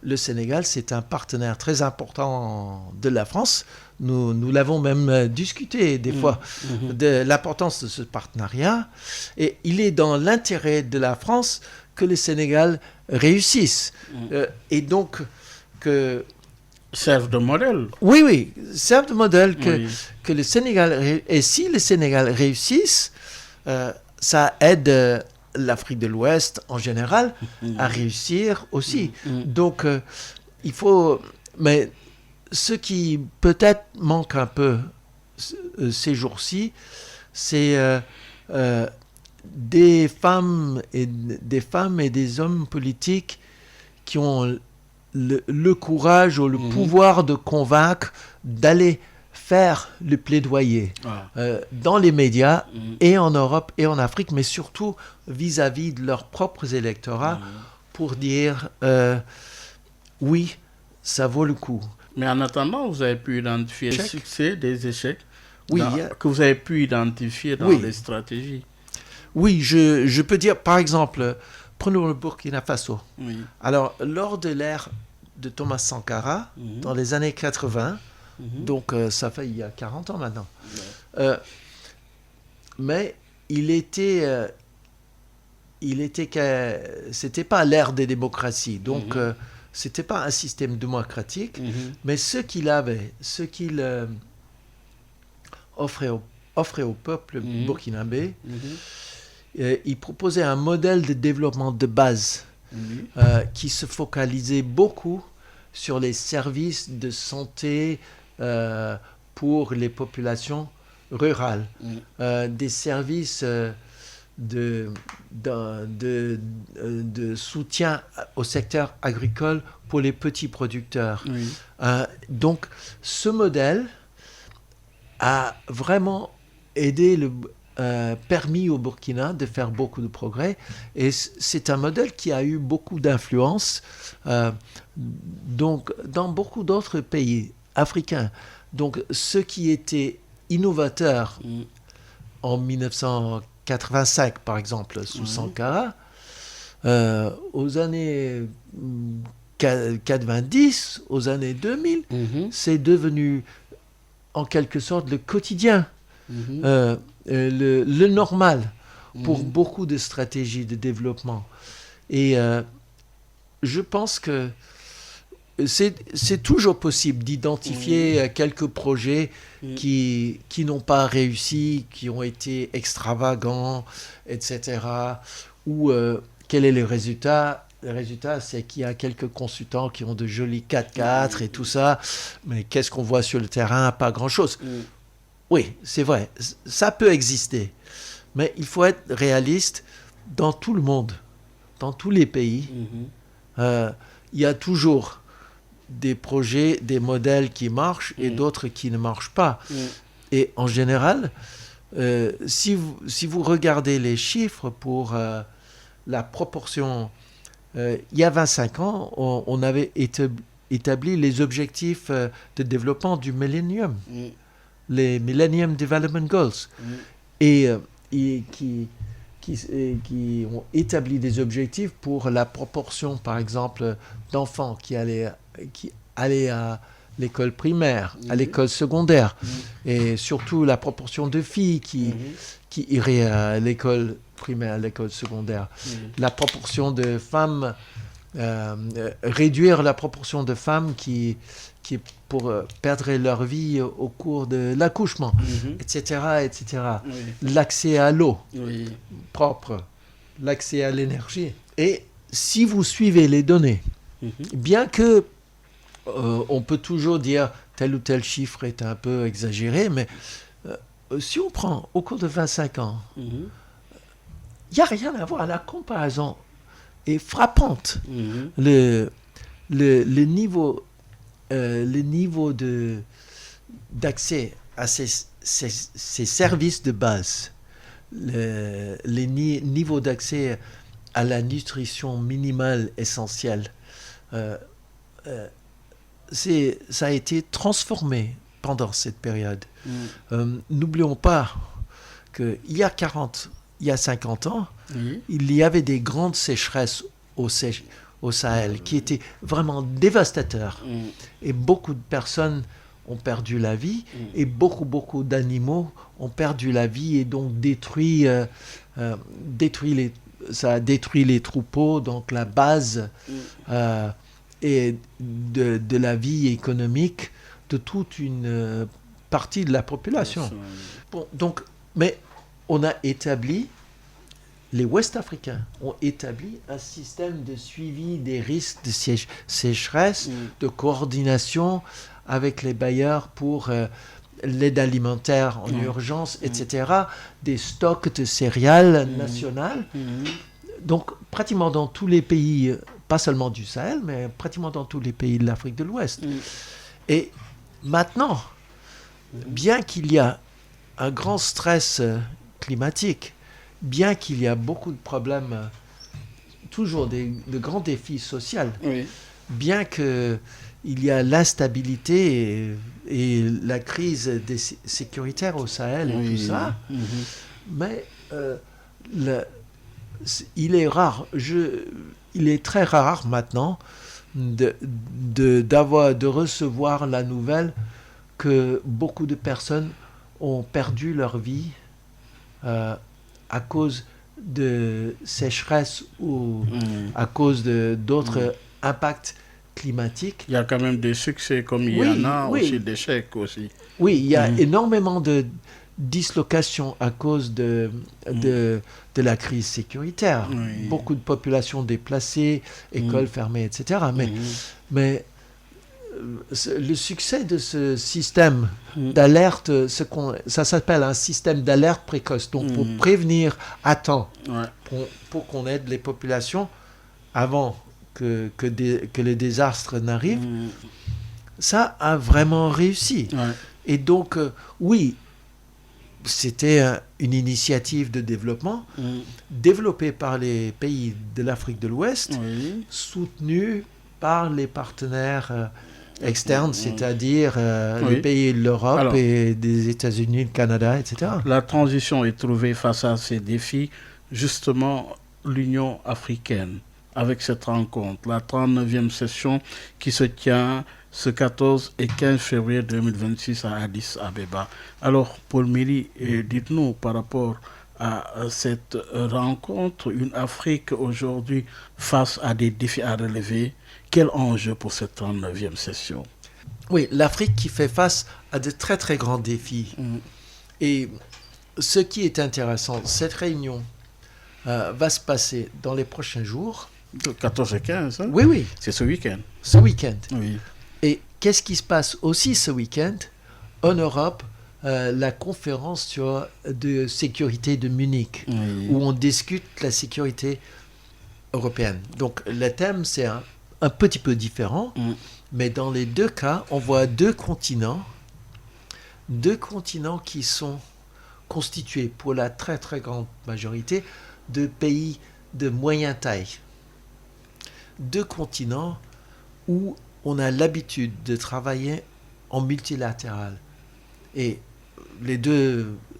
le Sénégal, c'est un partenaire très important de la France. Nous l'avons même discuté des fois de l'importance de ce partenariat. Et il est dans l'intérêt de la France que le Sénégal réussisse. Et donc, que... Serve de modèle. Oui, serve de modèle que le Sénégal... Et si le Sénégal réussisse, ça aide l'Afrique de l'Ouest en général à réussir aussi. Donc, il faut... Mais ce qui peut-être manque un peu ces jours-ci, c'est des femmes et des hommes politiques qui ont le courage ou le pouvoir de convaincre d'aller faire le plaidoyer dans les médias et en Europe et en Afrique, mais surtout vis-à-vis de leurs propres électorats pour dire oui, ça vaut le coup. Mais en attendant, vous avez pu identifier des succès, des échecs que vous avez pu identifier dans les stratégies. Oui, je peux dire, par exemple, prenons le Burkina Faso. Oui. Alors, lors de l'ère de Thomas Sankara, dans les années 80, donc ça fait il y a 40 ans maintenant, mais c'était pas l'ère des démocraties, donc c'était pas un système démocratique, mais ce qu'il offrait au peuple burkinabé, il proposait un modèle de développement de base qui se focalisait beaucoup sur les services de santé pour les populations rurales, des services de soutien au secteur agricole pour les petits producteurs. Donc, ce modèle a vraiment permis au Burkina de faire beaucoup de progrès, et c'est un modèle qui a eu beaucoup d'influence donc dans beaucoup d'autres pays africains. Donc ce qui était innovateur en 1985 par exemple sous Sankara, aux années 90, aux années 2000, c'est devenu en quelque sorte le quotidien, le normal pour beaucoup de stratégies de développement. Et je pense que c'est toujours possible d'identifier quelques projets qui n'ont pas réussi, qui ont été extravagants, etc. Ou quel est le résultat ? Le résultat, c'est qu'il y a quelques consultants qui ont de jolis 4x4 et tout ça, mais qu'est-ce qu'on voit sur le terrain ? Pas grand-chose. Oui, c'est vrai, ça peut exister, mais il faut être réaliste dans tout le monde, dans tous les pays. Il y a toujours des projets, des modèles qui marchent et d'autres qui ne marchent pas. Et en général, si vous regardez les chiffres pour la proportion, il y a 25 ans, on avait établi les objectifs de développement du Millennium. Les Millennium Development Goals, et qui ont établi des objectifs pour la proportion, par exemple, d'enfants qui allaient à l'école primaire, à l'école secondaire, et surtout la proportion de filles qui iraient à l'école primaire, à l'école secondaire, la proportion de femmes, réduire la proportion de femmes qui pour perdre leur vie au cours de l'accouchement, etc., etc. L'accès à l'eau propre, l'accès à l'énergie. Et si vous suivez les données, bien que on peut toujours dire tel ou tel chiffre est un peu exagéré, mais si on prend au cours de 25 ans, il n'y a rien à voir. La comparaison est frappante. Le niveau d'accès à ces services de base, les niveaux d'accès à la nutrition minimale essentielle, ça a été transformé pendant cette période. N'oublions pas qu'il y a 50 ans, il y avait des grandes sécheresses au Sahel qui étaient vraiment dévastateurs. Et beaucoup de personnes ont perdu la vie, et beaucoup d'animaux ont perdu la vie, et donc ça a détruit les troupeaux, donc la base et de la vie économique de toute une partie de la population. Bon, donc, mais on a établi, les Ouest-Africains ont établi un système de suivi des risques de sécheresse, de coordination avec les bailleurs pour l'aide alimentaire en urgence, etc., des stocks de céréales nationales. Donc, pratiquement dans tous les pays, pas seulement du Sahel, mais pratiquement dans tous les pays de l'Afrique de l'Ouest. Et maintenant, bien qu'il y a un grand stress climatique, bien qu'il y a beaucoup de problèmes, toujours de grands défis sociaux, bien qu'il y a l'instabilité et la crise sécuritaire au Sahel et tout ça, mais il est rare, il est très rare maintenant de recevoir la nouvelle que beaucoup de personnes ont perdu leur vie à cause de sécheresse ou à cause d'autres impacts climatiques. Il y a quand même des succès comme il y en a aussi, d'échecs aussi. Oui, il y a énormément de dislocations à cause de la crise sécuritaire. Beaucoup de populations déplacées, écoles fermées, etc. Mais le succès de ce système d'alerte, ça s'appelle un système d'alerte précoce. Donc, pour prévenir à temps, pour qu'on aide les populations avant que les désastres n'arrivent, ça a vraiment réussi. Et donc, oui, c'était une initiative de développement développée par les pays de l'Afrique de l'Ouest, soutenue par les partenaires externes, c'est-à-dire les pays de l'Europe et des États-Unis, le Canada, etc. La transition est trouvée face à ces défis, justement l'Union africaine, avec cette rencontre, la 39e session qui se tient ce 14 et 15 février 2026 à Addis Abeba. Alors, Paul Méry, dites-nous par rapport à cette rencontre, une Afrique aujourd'hui face à des défis à relever, quel enjeu pour cette 39e session? Oui, l'Afrique qui fait face à de très très grands défis. Et ce qui est intéressant, cette réunion va se passer dans les prochains jours. 14 et 15, hein? Oui. C'est ce week-end. Ce week-end. Oui. Et qu'est-ce qui se passe aussi ce week-end en Europe? La conférence de sécurité de Munich, où on discute la sécurité européenne. Donc le thème, c'est un petit peu différent, mais dans les deux cas, on voit deux continents qui sont constitués pour la très très grande majorité de pays de moyenne taille. Deux continents où on a l'habitude de travailler en multilatéral. Et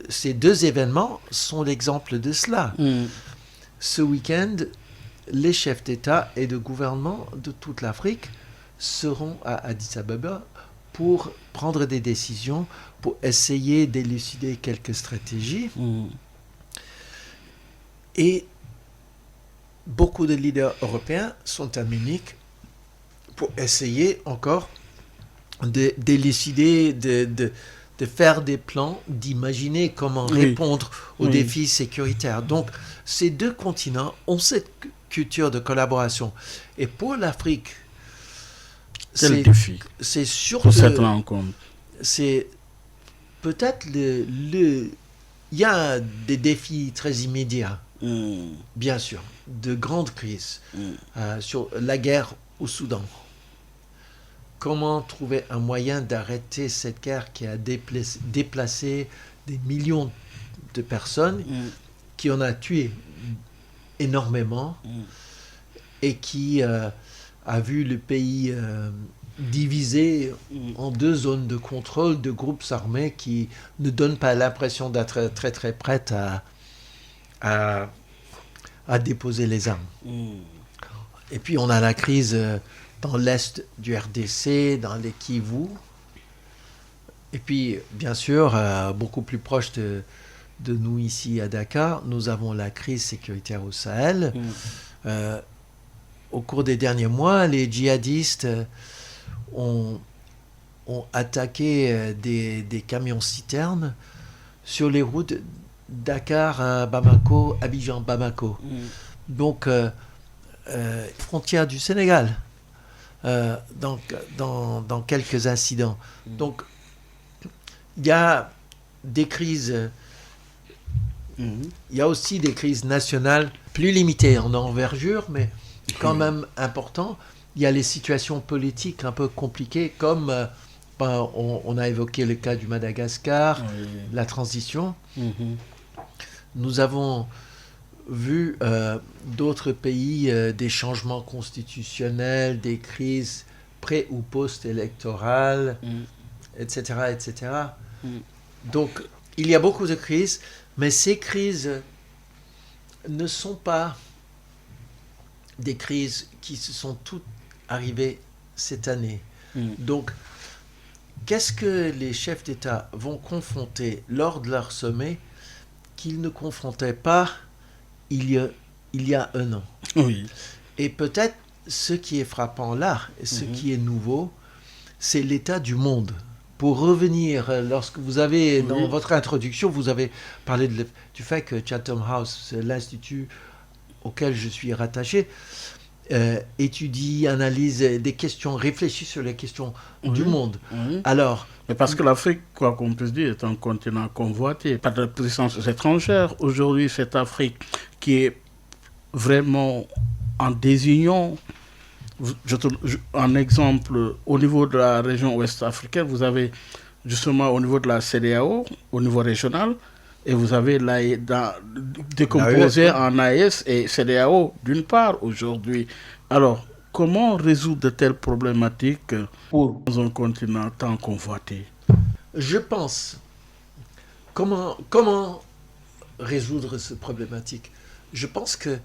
ces deux événements sont l'exemple de cela. Ce week-end, les chefs d'État et de gouvernement de toute l'Afrique seront à Addis Abeba pour prendre des décisions, pour essayer d'élucider quelques stratégies. Et beaucoup de leaders européens sont à Munich pour essayer encore d'élucider, de faire des plans, d'imaginer comment répondre aux défis sécuritaires. Donc, ces deux continents ont cette culture de collaboration. Et pour l'Afrique, quel défi c'est surtout pour cette rencontre? C'est peut-être il y a des défis très immédiats, bien sûr, de grandes crises, sur la guerre au Soudan. Comment trouver un moyen d'arrêter cette guerre qui a déplacé des millions de personnes, qui en a tué énormément, et qui a vu le pays divisé en deux zones de contrôle de groupes armés qui ne donnent pas l'impression d'être très très prêtes à déposer les armes. Et puis on a la crise dans l'est du RDC, dans les Kivu. Et puis, bien sûr, beaucoup plus proche de nous ici à Dakar, nous avons la crise sécuritaire au Sahel. Au cours des derniers mois, les djihadistes ont attaqué des camions-citernes sur les routes Dakar, Bamako, Abidjan-Bamako. Donc, frontière du Sénégal. Dans quelques incidents. Donc, il y a des crises, il y a aussi des crises nationales plus limitées en envergure, mais quand même importantes. Il y a les situations politiques un peu compliquées, comme on a évoqué le cas du Madagascar, la transition. Nous avons vu d'autres pays, des changements constitutionnels, des crises pré- ou post-électorales, etc., etc. Donc, il y a beaucoup de crises, mais ces crises ne sont pas des crises qui se sont toutes arrivées cette année. Donc, qu'est-ce que les chefs d'État vont confronter lors de leur sommet qu'ils ne confrontaient pas il y a un an? Oui. Et peut-être ce qui est frappant là, et ce qui est nouveau, c'est l'état du monde. Pour revenir, lorsque vous avez, dans votre introduction, vous avez parlé du fait que Chatham House, c'est l'institut auquel je suis rattaché, étudie, analyse des questions, réfléchit sur les questions du monde. Alors, mais parce que l'Afrique, quoi qu'on puisse dire, est un continent convoité par des puissances étrangères. Aujourd'hui, cette Afrique qui est vraiment en désunion. Un exemple, au niveau de la région ouest africaine, vous avez justement au niveau de la CEDEAO, au niveau régional, et vous avez décomposé en AES et CEDEAO d'une part aujourd'hui. Alors, comment résoudre de telles problématiques dans un continent tant convoité? Je pense, comment résoudre cette problématique? Je pense que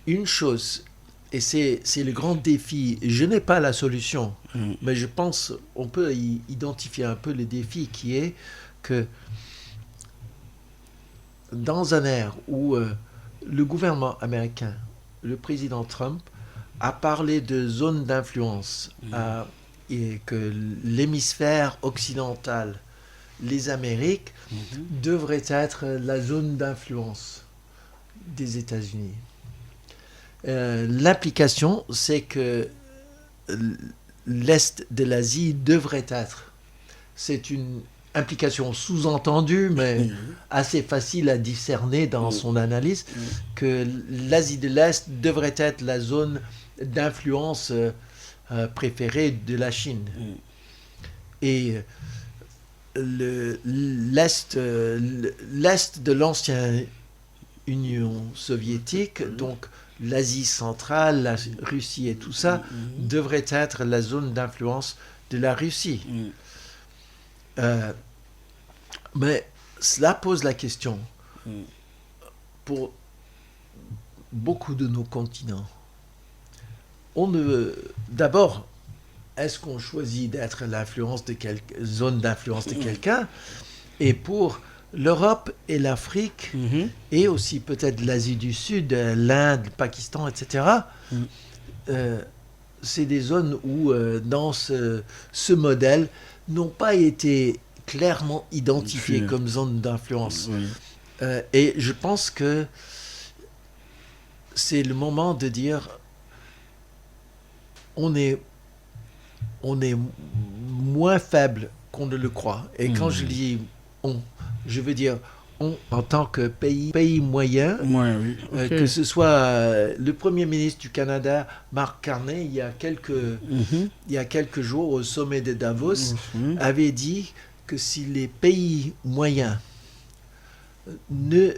une chose, et c'est le grand défi, je n'ai pas la solution, mais je pense on peut identifier un peu le défi qui est que dans un ère où le gouvernement américain, le président Trump, a parlé de zone d'influence et que l'hémisphère occidental, les Amériques, devrait être la zone d'influence des États-Unis. L'implication, c'est que l'Est de l'Asie devrait être. C'est une implication sous-entendue, mais assez facile à discerner dans son analyse, que l'Asie de l'Est devrait être la zone d'influence préférée de la Chine. Et l'Est de l'ancienne Union soviétique, donc l'Asie centrale, la Russie et tout ça, devrait être la zone d'influence de la Russie. Mais cela pose la question pour beaucoup de nos continents. D'abord, est-ce qu'on choisit d'être l'influence de zone d'influence de quelqu'un? Et pour l'Europe et l'Afrique, et aussi peut-être l'Asie du Sud, l'Inde, le Pakistan, etc., c'est des zones où, dans ce modèle, n'ont pas été clairement identifiées comme zone d'influence. Et je pense que c'est le moment de dire on est moins faible qu'on ne le croit. Et quand je dis on, je veux dire on en tant que pays moyen, que ce soit le Premier ministre du Canada, Mark Carney, il y a quelques jours au sommet de Davos, avait dit que si les pays moyens ne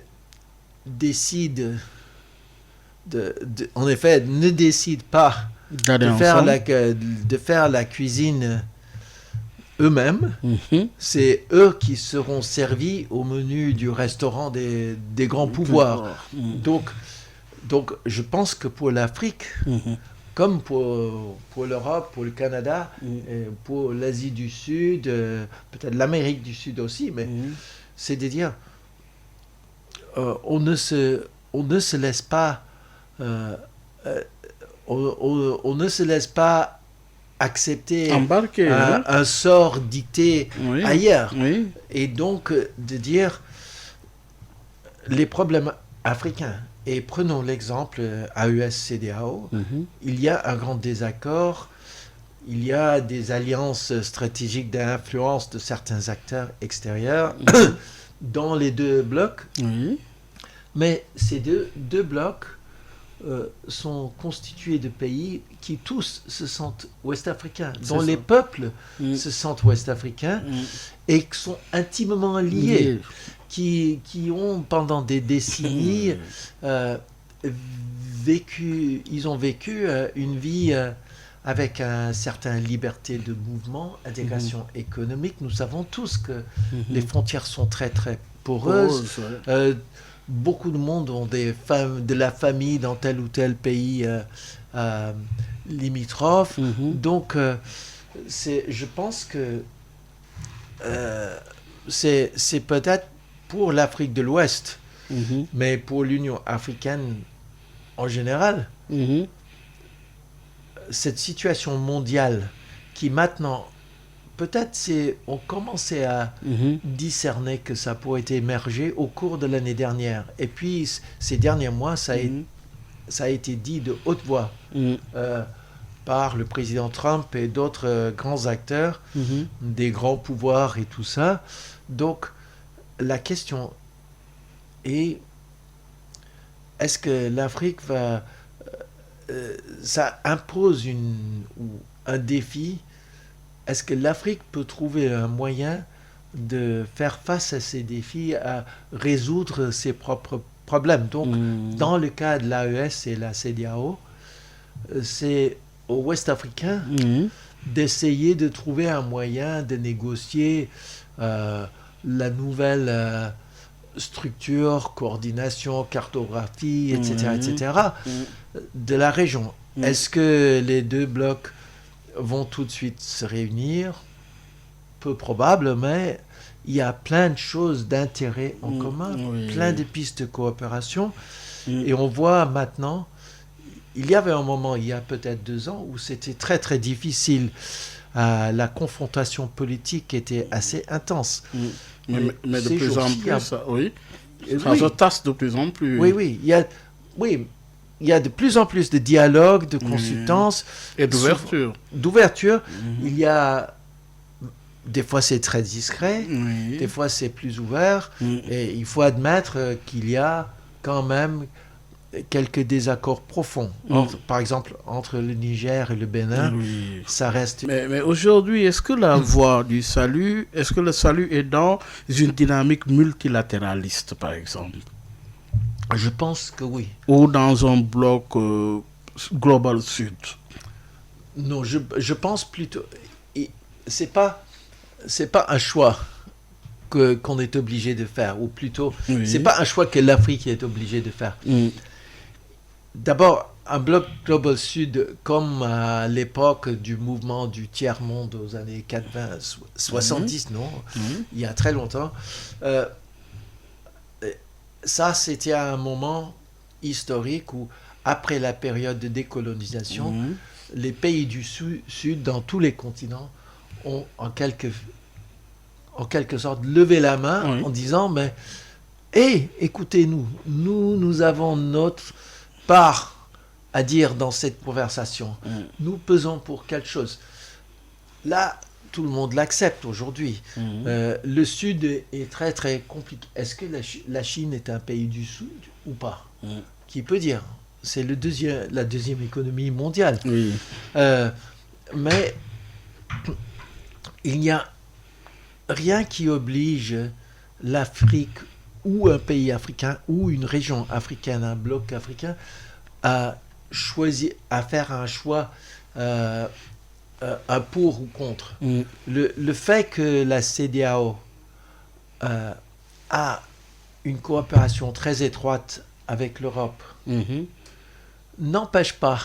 décident en effet, ne décident pas de faire la cuisine eux-mêmes, c'est eux qui seront servis au menu du restaurant des grands pouvoirs. Donc, je pense que pour l'Afrique, comme pour l'Europe, pour le Canada, pour l'Asie du Sud, peut-être l'Amérique du Sud aussi, mais c'est de dire, on ne se laisse pas on ne se laisse pas accepter un sort dicté ailleurs. Et donc, de dire les problèmes africains. Et prenons l'exemple AES-CEDEAO. Il y a un grand désaccord. il y a des alliances stratégiques d'influence de certains acteurs extérieurs dans les deux blocs. Oui. Mais ces deux blocs sont constitués de pays qui tous se sentent ouest-africains, dont les peuples se sentent ouest-africains et qui sont intimement liés, qui ont pendant des décennies vécu une vie avec une certaine liberté de mouvement, intégration économique. Nous savons tous que les frontières sont très très poreuses. Beaucoup de monde ont de la famille dans tel ou tel pays limitrophe. Donc, je pense que c'est peut-être pour l'Afrique de l'Ouest, mais pour l'Union africaine en général, cette situation mondiale qui maintenant, peut-être on commençait à discerner que ça pourrait émerger au cours de l'année dernière. Et puis, ces derniers mois, ça a été dit de haute voix par le président Trump et d'autres grands acteurs, des grands pouvoirs et tout ça. Donc, la question est, est-ce que l'Afrique va... ça impose un défi. Est-ce que l'Afrique peut trouver un moyen de faire face à ces défis, à résoudre ses propres problèmes? Donc, dans le cas de l'AES et la CEDEAO, c'est aux Ouest-Africains d'essayer de trouver un moyen de négocier la nouvelle structure, coordination, cartographie, etc., de la région. Est-ce que les deux blocs vont tout de suite se réunir? Peu probable, mais il y a plein de choses d'intérêt en commun, plein de pistes de coopération. Et on voit maintenant, il y avait un moment, il y a peut-être 2 ans, où c'était très très difficile. La confrontation politique était assez intense. Mais de plus en plus, ça se tasse de plus en plus. Oui, il y a de plus en plus de dialogue, de consultance. Et d'ouverture. Il y a... Des fois, c'est très discret. Des fois, c'est plus ouvert. Et il faut admettre qu'il y a quand même quelques désaccords profonds. Par exemple, entre le Niger et le Bénin, ça reste... Mais aujourd'hui, est-ce que la voie du salut, est-ce que le salut est dans une dynamique multilatéraliste, par exemple? Je pense que oui. Ou dans un bloc global sud? Non, je pense plutôt... C'est pas un choix qu'on est obligé de faire, ou plutôt, c'est pas un choix que l'Afrique est obligée de faire. D'abord, un bloc global sud, comme à l'époque du mouvement du tiers-monde aux années 80, 70, non, il y a très longtemps, ça, c'était un moment historique où, après la période de décolonisation, les pays du sud, dans tous les continents, ont en quelque sorte levé la main en disant, mais, écoutez-nous, nous avons notre part à dire dans cette conversation. Nous pesons pour quelque chose. Là, tout le monde l'accepte aujourd'hui. Le Sud est très très compliqué. Est-ce que la Chine est un pays du Sud ou pas? Qui peut dire? C'est la deuxième économie mondiale. Mais il n'y a rien qui oblige l'Afrique ou un pays africain ou une région africaine, un bloc africain, à faire un choix, un pour ou contre. Le fait que la CEDEAO a une coopération très étroite avec l'Europe n'empêche pas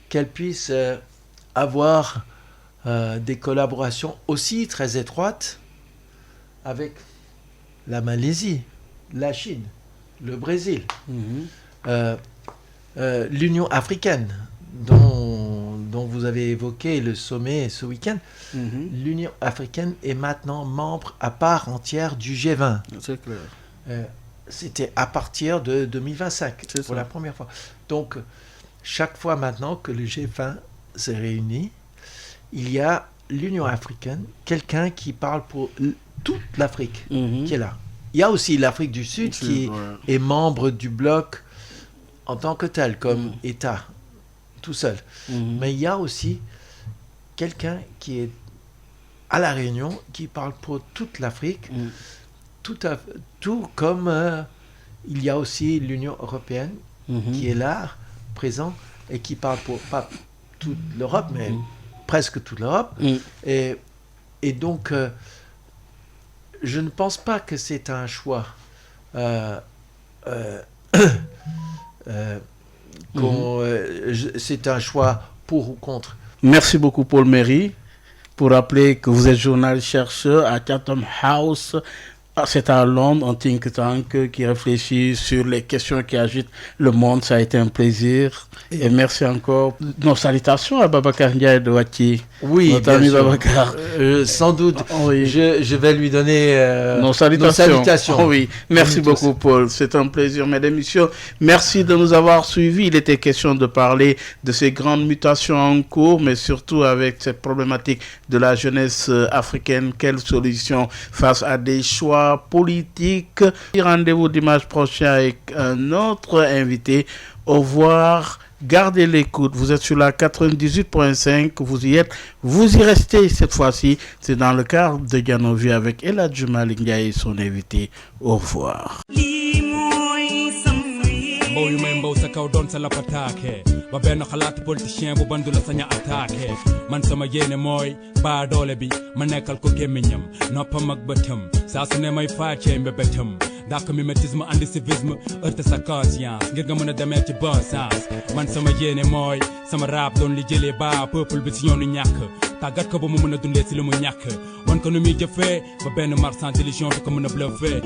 qu'elle puisse avoir des collaborations aussi très étroites avec la Malaisie, la Chine, le Brésil, l'Union africaine, dont vous avez évoqué le sommet ce week-end. L'Union africaine est maintenant membre à part entière du G20. C'est clair. C'était à partir de 2025, la première fois. Donc, chaque fois maintenant que le G20 se réunit, il y a l'Union africaine, quelqu'un qui parle pour toute l'Afrique qui est là. Il y a aussi l'Afrique du Sud qui est membre du bloc en tant que tel, comme État, tout seul. Mais il y a aussi quelqu'un qui est à La Réunion, qui parle pour toute l'Afrique, tout comme il y a aussi l'Union européenne qui est là, présent, et qui parle pour pas toute l'Europe, mais presque toute l'Europe. Et donc, je ne pense pas que c'est un choix c'est un choix pour ou contre. Merci beaucoup, Paul Méry, pour rappeler que vous êtes journaliste-chercheur à Chatham House. C'est à Londres, un think tank qui réfléchit sur les questions qui agitent le monde. Ça a été un plaisir. Et merci encore. Nos salutations à Babacar Ndiaye de Wati. Oui, notre ami Babacar. Sans doute. Oui. Je vais lui donner nos salutations. Oui. Merci beaucoup, Paul. C'est un plaisir, mesdames et messieurs. Merci de nous avoir suivis. Il était question de parler de ces grandes mutations en cours, mais surtout avec cette problématique de la jeunesse africaine. Quelle solution face à des choix politique. Rendez-vous dimanche prochain avec un autre invité. Au revoir. Gardez l'écoute. Vous êtes sur la 98.5. Vous y êtes. Vous y restez cette fois-ci. C'est dans le cadre de Dianovie avec Eladji Malick Ndiaye et son invité. Au revoir. mbow yu may mbow sa kaw doon sa lapataake ba benn xalaat politicien bu bandu la saña attaqué man sama yéene mooy baa doole bi ma nekkal ko gémmiñam noppam ak bëtam saa su ne may faacee mbébétam dak mimétisme andi civisme heurte sa conscience ngir nga mën a demee ci bon sens man sama yéene mooy sama rap doon li jëlee baa peuple bi si ñoonu ñàkk tàggat ko ba mu mën a dundee si li mu ñàkk wan ko nu muy jëfee ba benn marchand d'illusion du ko mën a bluffé